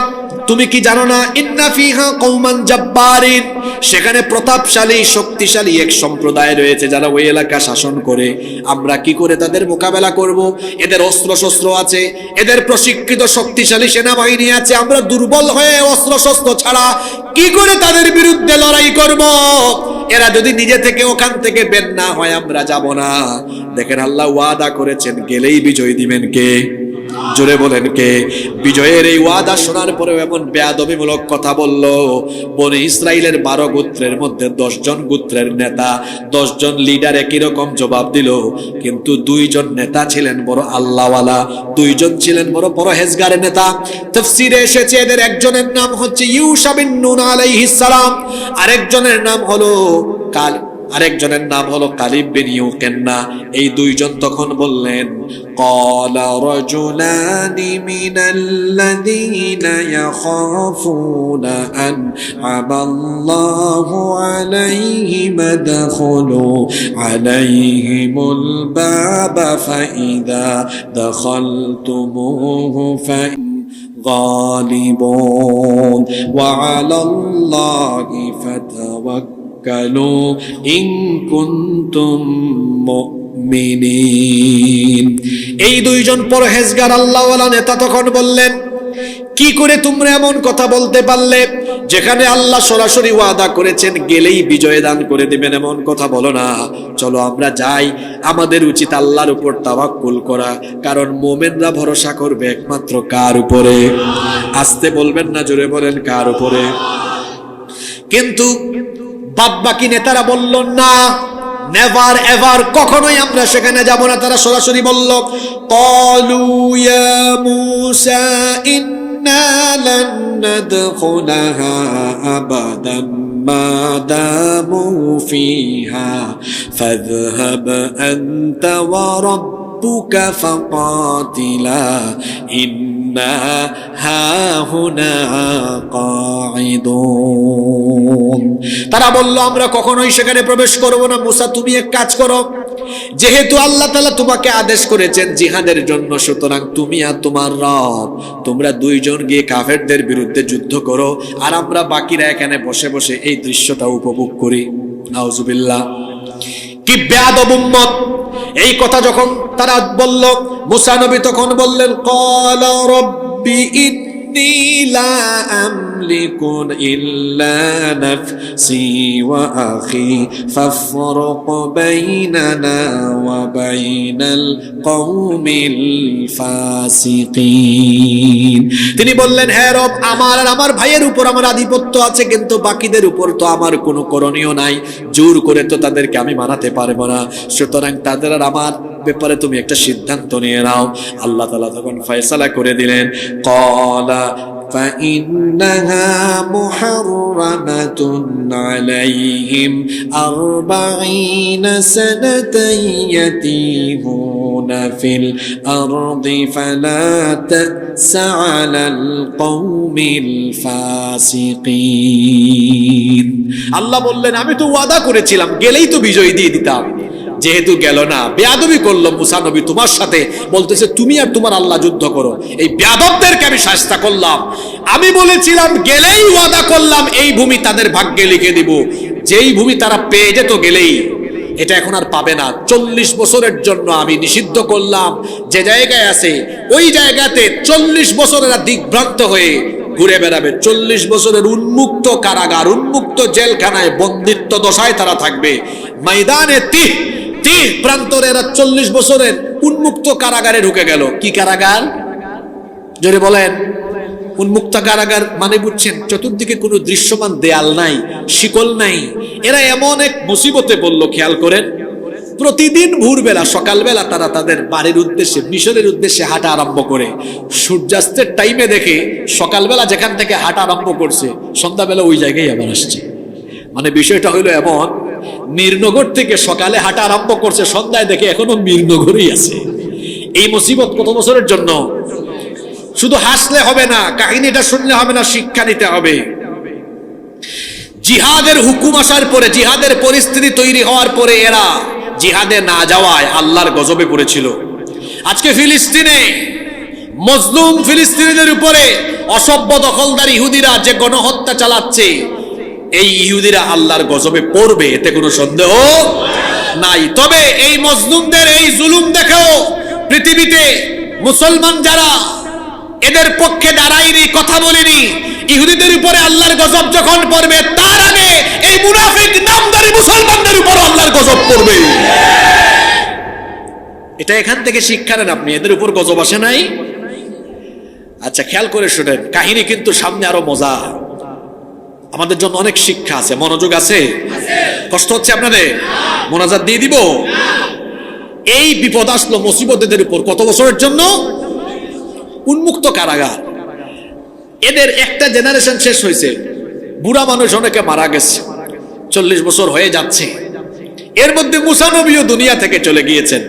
তুমি কি জানো না, ইন্না ফিহা কওমান জাব্বারিন, সেখানে প্রতাপশালী শক্তিশালী এক সম্প্রদায় রয়েছে যারা ওই এলাকা শাসন করে। আমরা কি করে তাদের মোকাবেলা করব? এদের অস্ত্র শস্ত্র আছে, এদের প্রশিক্ষিত শক্তিশালী সেনাবাহিনী আছে, আমরা দুর্বল হয়ে অস্ত্র শস্ত্র ছাড়া কি করে তাদের বিরুদ্ধে লড়াই করব? এরা যদি নিজে থেকে ওখান থেকে বের না হয় আমরা যাব না। দেখেন, আল্লাহ ওয়াদা করেছেন গেলেই বিজয় দিবেন কে? জোরে বলেন কে? বিজয়ের এই ওয়াদা শোনার পরেও এমন বেয়াদবিমূলক কথা বলল। বনি ইসরাইলের 12 গোত্রের মধ্যে 10 জন গোত্রের নেতা, 10 জন লিডার একই রকম জবাব দিল, কিন্তু 2 জন নেতা ছিলেন বড় আল্লাহওয়ালা, 2 জন ছিলেন বড় পরহেজগারের নেতা। তাফসীরে এসেছে এদের একজনের নাম হচ্ছে ইউশা বিন নুন আলাইহিস সালাম, আরেকজনের নাম হলো কালিব বিন ইউকেন্না। এই 2 জন তখন বললেন, ক্বালা রাজুলানি মিনাল্লাযীনা ইয়াখাফুনা আন'আমাল্লাহু আলাইহিম আদখুলু আলাইহিমুল বাবা ফাইযা দাখালতুমুহু غالبون وعلى الله فتوكلوا إن كنتم মুমিনিন। এই 2 জন পরহেজগার আল্লাহওয়ালা নেতা তখন বললেন, কি করে তোমরা এমন কথা বলতে পারলে? যেখানে আল্লাহ সরাসরি ওয়াদা করেছেন গেলেই বিজয় দান করে দিবেন, এমন কথা বলো না। চলো আমরা যাই, আমাদের উচিত আল্লাহর উপর তাওয়াক্কুল করা, কারণ মুমিনরা ভরসা করবে একমাত্র কার উপরে? আস্তে বলবেন না, জোরে বলেন, কার উপরে? কিন্তু বাদবাকি নেতারা বলল, না, নেভার এভার, কখনোই আমরা সেখানে যাব না। তারা সরাসরি বলল, ক্বালু ইয়া মূসা ইন্না লান নাদখুলাহা আবাদান মা দামু ফিহা ফাযহাব আনতা ওয়া রাব্বুকা ফাকাতিলা ইন্না হাহুনা কাঈদুন। তারা বলল, আমরা কখনোই সেখানে প্রবেশ করব না। মুসা, তুমি এক কাজ করো, যেহেতু আল্লাহ তাআলা তোমাকে আদেশ করেছেন জিহাদের জন্য, সুতরাং তুমি আর তোমার রব, তোমরা 2 জন গিয়ে কাফেরদের বিরুদ্ধে যুদ্ধ করো, আর আমরা বাকিরা এখানে বসে বসে এই দৃশ্যটা উপভোগ করি। নাউজুবিল্লাহ। কি বেয়াদব উম্মত! এই কথা যখন তারা বলল, মুসা নবী তখন বললেন, ক্বালা রাব্বি ইন্নী লা আমলিকু ইল্লা নাফসি ওয়া আখি ফাফরুক বাইনানা ওয়া বাইনাল কওমিল ফাসিকিন। তিনি বললেন, হে রব, আমার আর আমার ভাইয়ের উপর আমার আধিপত্য আছে, কিন্তু বাকিদের উপর তো আমার কোনো করণীয় নাই, জোর করে তো তাদেরকে আমি মানাতে পারবো না, সুতরাং তাদের আর আমার ব্যাপারে তুমি একটা সিদ্ধান্ত নিয়ে নাও। আল্লাহ তাআলা তখন ফয়সালা করে দিলেন, ক্বালা فإنها محرمة عليهم 40 سنة يتيهون في الأرض فلا تأس على القوم الفاسقين। আল্লাহ বললেন, আমি তো ওয়াদা করেছিলাম গেলেই তো বিজয় দিয়ে দিতাম, যেহেতু গেল না, বেয়াদবি করলো মুসা নবী তোমার সাথে, বলতেছে তুমি আর তোমার আল্লাহ যুদ্ধ করো। এই বেয়াদবদেরকে আমি শাস্তি করলাম। আমি বলেছিলাম গেলেই ওয়াদা করলাম এই ভূমি তাদের ভাগ্যে লিখে দিব, যেই ভূমি তারা পেয়ে যেত গেলেই, এটা এখন আর পাবে না। 40 বছরের জন্য আমি নিষিদ্ধ করলাম, যে জায়গায় আছে ওই জায়গাতে 40 বছরের দিগ্ভ্রান্ত হয়ে ঘুরে বেড়াবে। 40 বছরের উন্মুক্ত কারাগার, উন্মুক্ত জেলখানায় বন্দিত্ব দশায় তারা থাকবে। ময়দানে তিহ প্রান্তরে এরা 40 বছরের উন্মুক্ত কারাগারে ঢুকে গেল। কি কারাগার? জোরে বলেন। উন্মুক্ত কারাগার মানে বুঝছেন, চতুর্দিকে কোনো দৃশ্যমান দেয়াল নাই, শিকল নাই। এরা এমন এক মুসিবতে বলল, খেয়াল করেন, প্রতিদিন ভোরবেলা সকালবেলা তারা তাদের বাড়ির উদ্দেশ্যে, মিশরের উদ্দেশ্যে হাঁটা আরম্ভ করে। সূর্যাস্তের টাইমে দেখে সকালবেলা যেখান থেকে হাঁটা আরম্ভ করছে, সন্ধ্যাবেলা ওই জায়গায় আবার আসছে। মানে বিষয়টা হইলো এমন, মীরনগর থেকে সকালে হাঁটা আরম্ভ করছে, সন্ধ্যায় দেখে এখনো মীরনগরেই আছে। এই মুসিবত কত বছরের জন্য? শুধু হাসলে হবে না, কাহিনীটা শুনলে হবে না, শিক্ষা নিতে হবে। জিহাদের হুকুম আসার পরে, জিহাদের পরিস্থিতি তৈরি হওয়ার পরে এরা জিহাদে না যাওয়ায় আল্লাহর গজবে পড়েছিল। আজকে ফিলিস্তিনে মজলুম ফিলিস্তিনিদের উপরে অসভ্য দখলদার ইহুদিরা যে গণহত্যা চালাচ্ছে, এই ইহুদিরা আল্লাহর গজবে পড়বে, এতে কোনো সন্দেহ নাই। তবে এই মজলুমদের এই জুলুম দেখেও পৃথিবীতে মুসলমান যারা এদের পক্ষে দাঁড়ায়নি, কথা বলেনি, ইহুদিদের উপরে আল্লাহর গজব যখন পড়বে তার আগে এই মুনাফিক নামধারী মুসলমানদের উপর আল্লাহর গজব পড়বে। এটা এখান থেকে শিক্ষা নেন আপনি, এদের উপর গজব আসে নাই। আচ্ছা, খেয়াল করে শুনেন, কাহিনী কিন্তু সামনে আরো মজা, আমাদের জন্য অনেক শিক্ষা আছে। মনোযোগ আছে? কষ্ট হচ্ছে আপনাদের? মোনাজাত দিয়ে দিব। এই বিপদ আসলো মুসিবত এদের উপর কত বছরের জন্য? উন্মুক্ত কারাগার। এদের একটা জেনারেশন শেষ হয়েছে, বুড়া মানুষ অনেকে মারা গেছে, 40 বছর হয়ে যাচ্ছে। এর মধ্যে মুসা নবীও দুনিয়া থেকে চলে গিয়েছেন।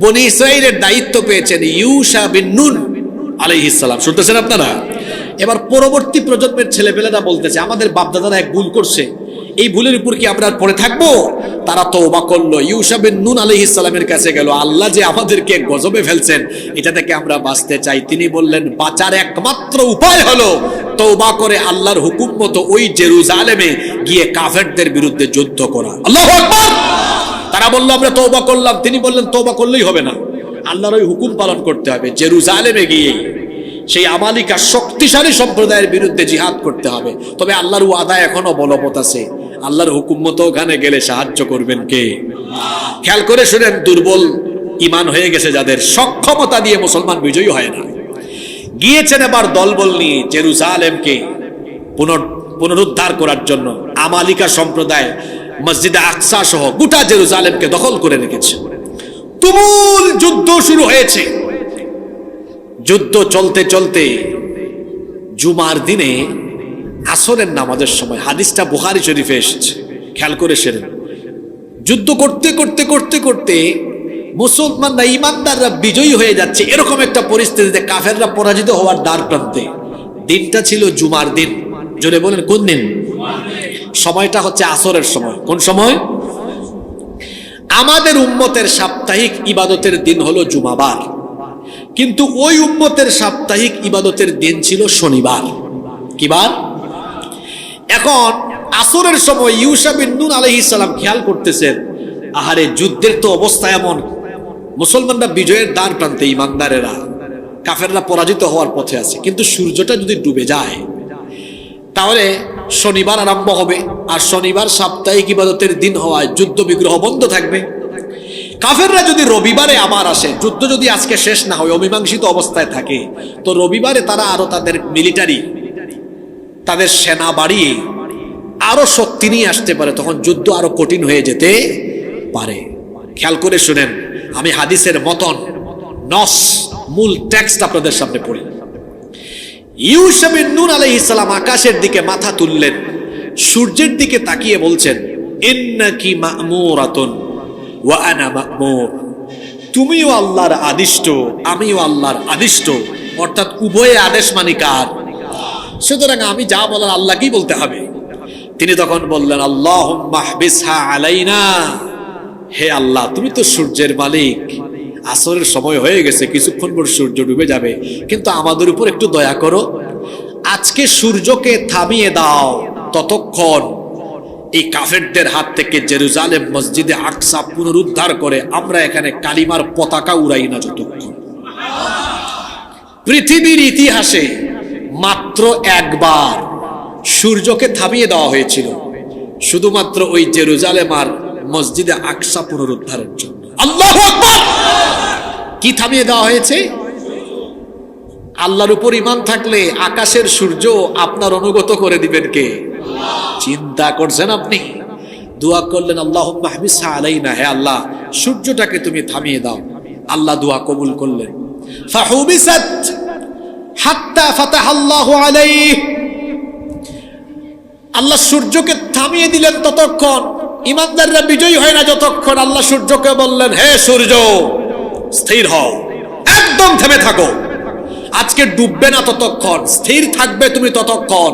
বনি ইসরাইলের দায়িত্ব পেয়েছেন ইউশা বিন নুন আলাইহিস সালাম। শুনতেছেন আপনারা? এবার পরবর্তী প্রজন্মের ছেলেপেলেরা বলতেছে আমাদের বাপদাদারা এক ভুল করছে, এই ভুলের উপর কি আমরা পড়ে থাকবো? তারা তওবা করলো, ইউশা বিন নুন আলাইহিস সালামের কাছে গেল, আল্লাহ যে আমাদেরকে গজবে ফেলছেন এটা থেকে আমরা বাঁচতে চাই। তিনি বললেন বাঁচার একমাত্র উপায় হলো তওবা করে আল্লাহর হুকুম মতো ওই জেরুজালেমে গিয়ে কাফেরদের বিরুদ্ধে যুদ্ধ করা। আল্লাহু আকবার। তারা বলল আমরা তওবা করলাম। তিনি বললেন তওবা করলেই হবে না, আল্লাহর ওই হুকুম পালন করতে হবে। জেরুজালেমে গিয়ে সেই আমালিকা শক্তিশালী সম্প্রদায়ের বিরুদ্ধে জিহাদ করতে হবে। তবে আল্লাহর ওয়াদা এখনো বলবৎ আছে, আল্লাহর হুকুম মতো ওখানে গেলে সাহায্য করবেন কে? খেয়াল করে শুনেন, দুর্বল ঈমান হয়ে গেছে যাদের, সক্ষমতা দিয়ে মুসলমান বিজয়ী হয় না। গিয়েছেন এবার দলবল নিয়ে জেরুজালেমকে পুনরুদ্ধার করার জন্য। আমালিকা সম্প্রদায় মসজিদে আকসা সহ গোটা জেরুজালেমকে দখল করে রেখেছে। তুমুল যুদ্ধ শুরু হয়েছে। যুদ্ধ চলতে চলতে জুমার দিনে আসরের নামাজের সময়, হাদিসটা বুখারী শরীফে এসেছে, খেয়াল করে শুনেন, যুদ্ধ করতে করতে করতে করতে মুসলমানরা, ইমানদাররা বিজয়ী হয়ে যাচ্ছে, এরকম একটা পরিস্থিতিতে কাফেররা পরাজিত হওয়ার দ্বার প্রান্তে। দিনটা ছিল জুমার দিন। জোরে বলেন কোন দিন? সময়টা হচ্ছে আসরের সময়। কোন সময়? আমাদের উম্মতের সাপ্তাহিক ইবাদতের দিন হলো জুমাবার, কিন্তু ওই উম্মতের সাপ্তাহিক ইবাদতের দিন ছিল শনিবার। কি বার? এখন আসরের সময় ইউশা বিন নুন আলাইহিস সালাম খেয়াল করতেছেন, আহারে যুদ্ধের তো অবস্থা এমন, মুসলমানরা বিজয়ের দ্বার প্রান্তে, ইমানদারেরা, কাফেররা পরাজিত হওয়ার পথে আছে, কিন্তু সূর্যটা যদি ডুবে যায় তাহলে শনিবার আরম্ভ হবে, আর শনিবার সাপ্তাহিক ইবাদতের দিন হওয়ায় যুদ্ধ বিগ্রহ বন্ধ থাকবে। কাফেররা যদি রবিবারে আবার আসে, যুদ্ধ যদি আজকে শেষ না হয়, অমীমাংসিত অবস্থায় থাকে, তো রবিবারে তারা আরো তাদের মিলিটারি, তাদের সেনা বাড়িয়ে আরো শক্তি নিয়ে আসতে পারে, তখন যুদ্ধ আরো কঠিন হয়ে যেতে পারে। খেয়াল করে শুনেন, আমি হাদিসের মতন নস মূল টেক্সট আপনাদের সামনে পড়ি। ইউশা বিন নুন আলাইহিস সালাম আকাশের দিকে মাথা তুললেন, সূর্যের দিকে তাকিয়ে বলছেন, ইন্নাকি মা'মুরাতুন ওয়া আনা মা'মুর। তুমিও আল্লাহর আদিষ্ট, আমিও আল্লাহর আদিষ্ট, অর্থাৎ উভয়ে আদেশ মানি কার? সুতরাং আমি যা বলার আল্লাহকেই বলতে হবে। তিনি তখন বললেন, আল্লাহুম্মা হবিসহা আলাইনা, হে আল্লাহ তুমি তো সূর্যের মালিক, আসরের সময় হয়ে গেছে, কিছুক্ষণ পর সূর্য ডুবে যাবে, কিন্তু আমাদের উপর একটু দয়া করো, আজকে সূর্যকে থামিয়ে দাও, ততক্ষণ এই কাফেরদের হাত থেকে জেরুজালেম মসজিদে আকসা পুনরুদ্ধার করে আমরা এখানে কালিমার পতাকা উড়াই না যতক্ষণ। পৃথিবীর ইতিহাসে মাত্র একবার সূর্যকে থামিয়ে দেওয়া হয়েছিল, শুধুমাত্র ওই জেরুজালেম আর মসজিদে আকসা পুনরুদ্ধারের জন্য। আল্লাহু আকবার! কি থামিয়ে দেওয়া হয়েছে? আল্লাহর উপর ঈমান থাকলে আকাশের সূর্য আপনার অনুগত করে দিবেন কে? চিন্তা করছেন আপনি? দোয়া করলেন, আল্লাহুম্মা হবিসহা আলাইনা, হে আল্লাহ সূর্যটাকে তুমি থামিয়ে দাও। আল্লাহ দোয়া কবুল করলেন। ফাহুবিসাত হাত্তা ফাতাহাল্লাহু আলাইহি, আল্লাহ সূর্যকে থামিয়ে দিলেন ততক্ষণ, ঈমানদাররা বিজয়ী হয় না যতক্ষণ। আল্লাহ সূর্যকে বললেন, হে সূর্য স্থির হও, একদম থেমে থাকো। আজকে ডুববে না ততক্ষণ, স্থির থাকবে তুমি ততক্ষণ।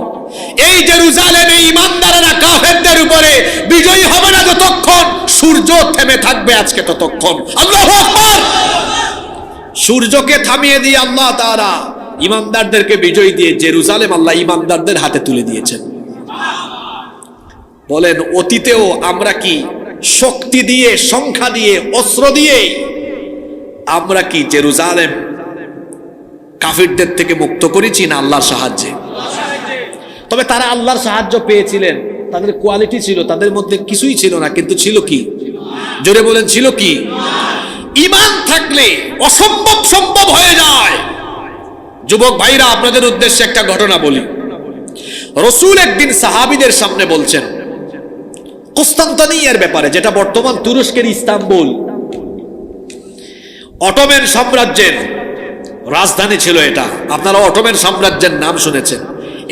এই জেরুজালেমে ঈমানদারেরা কাফেরদের উপরে বিজয়ী হবে না যতক্ষণ সূর্য থেমে থাকবে আজকে ততক্ষণ। আল্লাহু আকবার। সূর্যকে থামিয়ে দিয়ে আল্লাহ তাআলা ঈমানদারদেরকে বিজয় দিয়ে জেরুজালেম আল্লাহ ঈমানদারদের হাতে তুলে দিয়েছেন। বলেন অতীতেও আমরা কি শক্তি দিয়ে, সংখ্যা দিয়ে, অস্ত্র দিয়ে আমরা কি জেরুজালেম কাফিরদের থেকে মুক্ত করেছি না আল্লাহর সাহায্যে? তবে তারা আল্লাহর সাহায্য পেয়েছিলেন, তাদের কোয়ালিটি ছিল, তাদের মধ্যে কিছুই ছিল না, কিন্তু ছিল কি? জোরে বলেন ছিল কি? ঈমান থাকলে অসম্ভব সম্ভব হয়ে যায়। যুবক ভাইরা, আপনাদের উদ্দেশ্যে একটা ঘটনা বলি। রাসূল একদিন সাহাবীদের সামনে বলছেন কুস্তান্তনিয়ার ব্যাপারে, যেটা বর্তমান তুরস্কের ইস্তাম্বুল, অটোমান সাম্রাজ্যের রাজধানী ছিল এটা। আপনারা অটোমান সাম্রাজ্যের নাম শুনেছেন,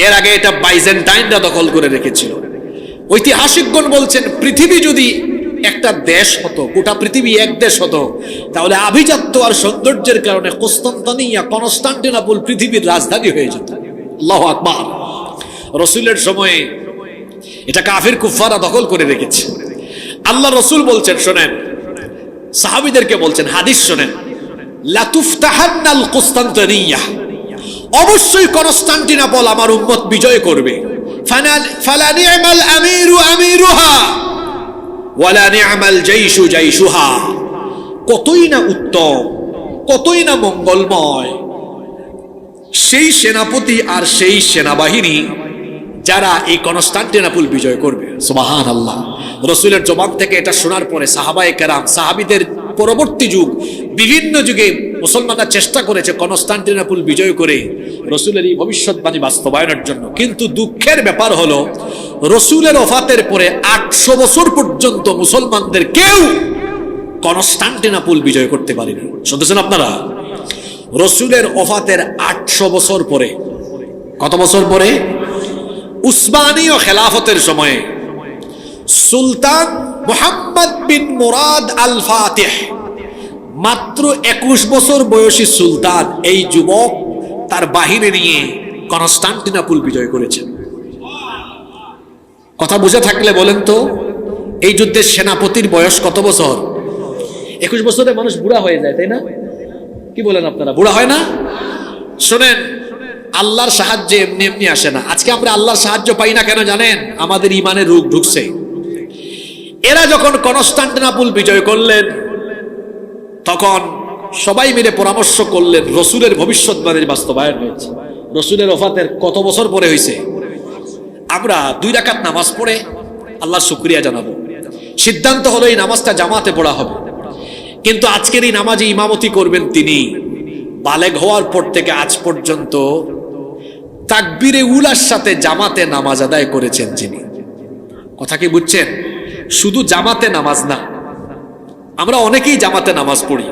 এর আগে এটা বাইজেন্টাইনরা দখল করে রেখেছিল। ঐতিহাসিকগণ বলছেন পৃথিবী যদি একটা দেশ হতো, গোটা পৃথিবী এক দেশ হতো, তাহলে আভিজাত্য আর সৌন্দর্যের কারণে কুস্তান্তনিয়া, কনস্টান্টিনোপল পৃথিবীর রাজধানী হয়ে যেত। আল্লাহু আকবার। রাসূলের সময়ে এটা কাফির কুফাররা দখল করে রেখেছে। আল্লাহ রাসূল বলছেন, শোনেন, সাহাবীদেরকে বলছেন, হাদিস শোনেন, লাতুফতাহান্নাল কুস্তান্তনিয়া, অবশ্যই কনস্টান্টিনোপল আমার উম্মত বিজয় করবে। ফালা নি'মাল আমিরু আমিরুহা ওয়ালা নি'মাল জাইশু জাইশুহা, কতই না উত্তম, কতই না মঙ্গলময় সেই সেনাপতি আর সেই সেনাবাহিনী যারা এই কনস্টান্টিনোপল বিজয় করবে। সুবহানাল্লাহ। রাসূলের জবান থেকে এটা শোনার পরে সাহাবায়ে কেরাম, সাহাবীদের পরবর্তী যুগ, বিভিন্ন যুগে মুসলমানরা চেষ্টা করেছে কনস্টান্টিনোপল বিজয় করে রাসূলের এই ভবিষ্যৎবাণী বাস্তবায়নের জন্য। কিন্তু দুঃখের ব্যাপার হলো রাসূলের ওফাতের পরে 800 বছর পর্যন্ত মুসলমানদের কেউ কনস্টান্টিনোপল বিজয় করতে পারেনি। শুনতেছেন আপনারা? রাসূলের ওফাতের 800 বছর পরে, কত বছর পরে? উসমানীয় খেলাফতের সময়ে সুলতান মুহাম্মদ বিন মুরাদ আল ফাতিহ, মাত্র 21 বছর বয়সী সুলতান, এই যুবক তার বাহিনী নিয়ে কনস্টান্টিনোপল বিজয় করেছেন। কথা বুঝে থাকলে বলেন তো, এই যুদ্ধের সেনাপতির বয়স কত বছর? 21 বছরে মানুষ বুড়া হয়ে যায়, তাই না? কি বলেন আপনারা, বুড়া হয় না? শোনেন, আল্লাহর সাহায্য এমনি এমনি আসে না। আজকে আমরা আল্লাহর সাহায্য পাই না কেন জানেন? আমাদের ইমানের রোগ ঢুকছে। এরা যখন কনস্টান্টিনোপল বিজয় করলেন, তখন সবাই মিলে পরামর্শ করলেন, রাসূলের ভবিষ্যৎবাণীর বাস্তবায়ন হয়েছে। রাসূলের ওফাতের কত বছর পরে হয়েছে? আমরা 2 রাকাত নামাজ পড়ে আল্লাহর শুকরিয়া জানাবো। সিদ্ধান্ত হলো এই নামাজটা জামাতে পড়া হবে। কিন্তু আজকের এই নামাজে ইমামতি করবেন তিনি, বালেগ হওয়ার পর থেকে আজ পর্যন্ত তাকবীরে উলার সাথে জামাতে নামাজ আদায় করেছেন যিনি। কথা কি বুঝছেন? শুধু জামাতে নামাজ না, আমরা অনেকেই জামাতে নামাজ পড়ি,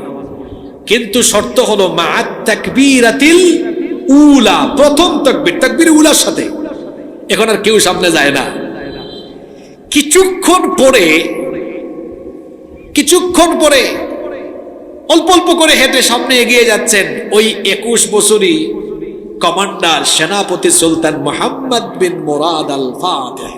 কিন্তু শর্ত হলো মা'আত তাকবীরাতিল উলা, প্রথম তাকবীর, তাকবীরে উলার সাথে। এখন আর কেউ সামনে যায় না। কিছুক্ষণ পরে অল্প অল্প করে হেঁটে সামনে এগিয়ে যাচ্ছেন ওই 21 বছরই কমান্ডার, সেনাপতি সুলতান মুহাম্মদ বিন মুরাদ আল ফাতিহ।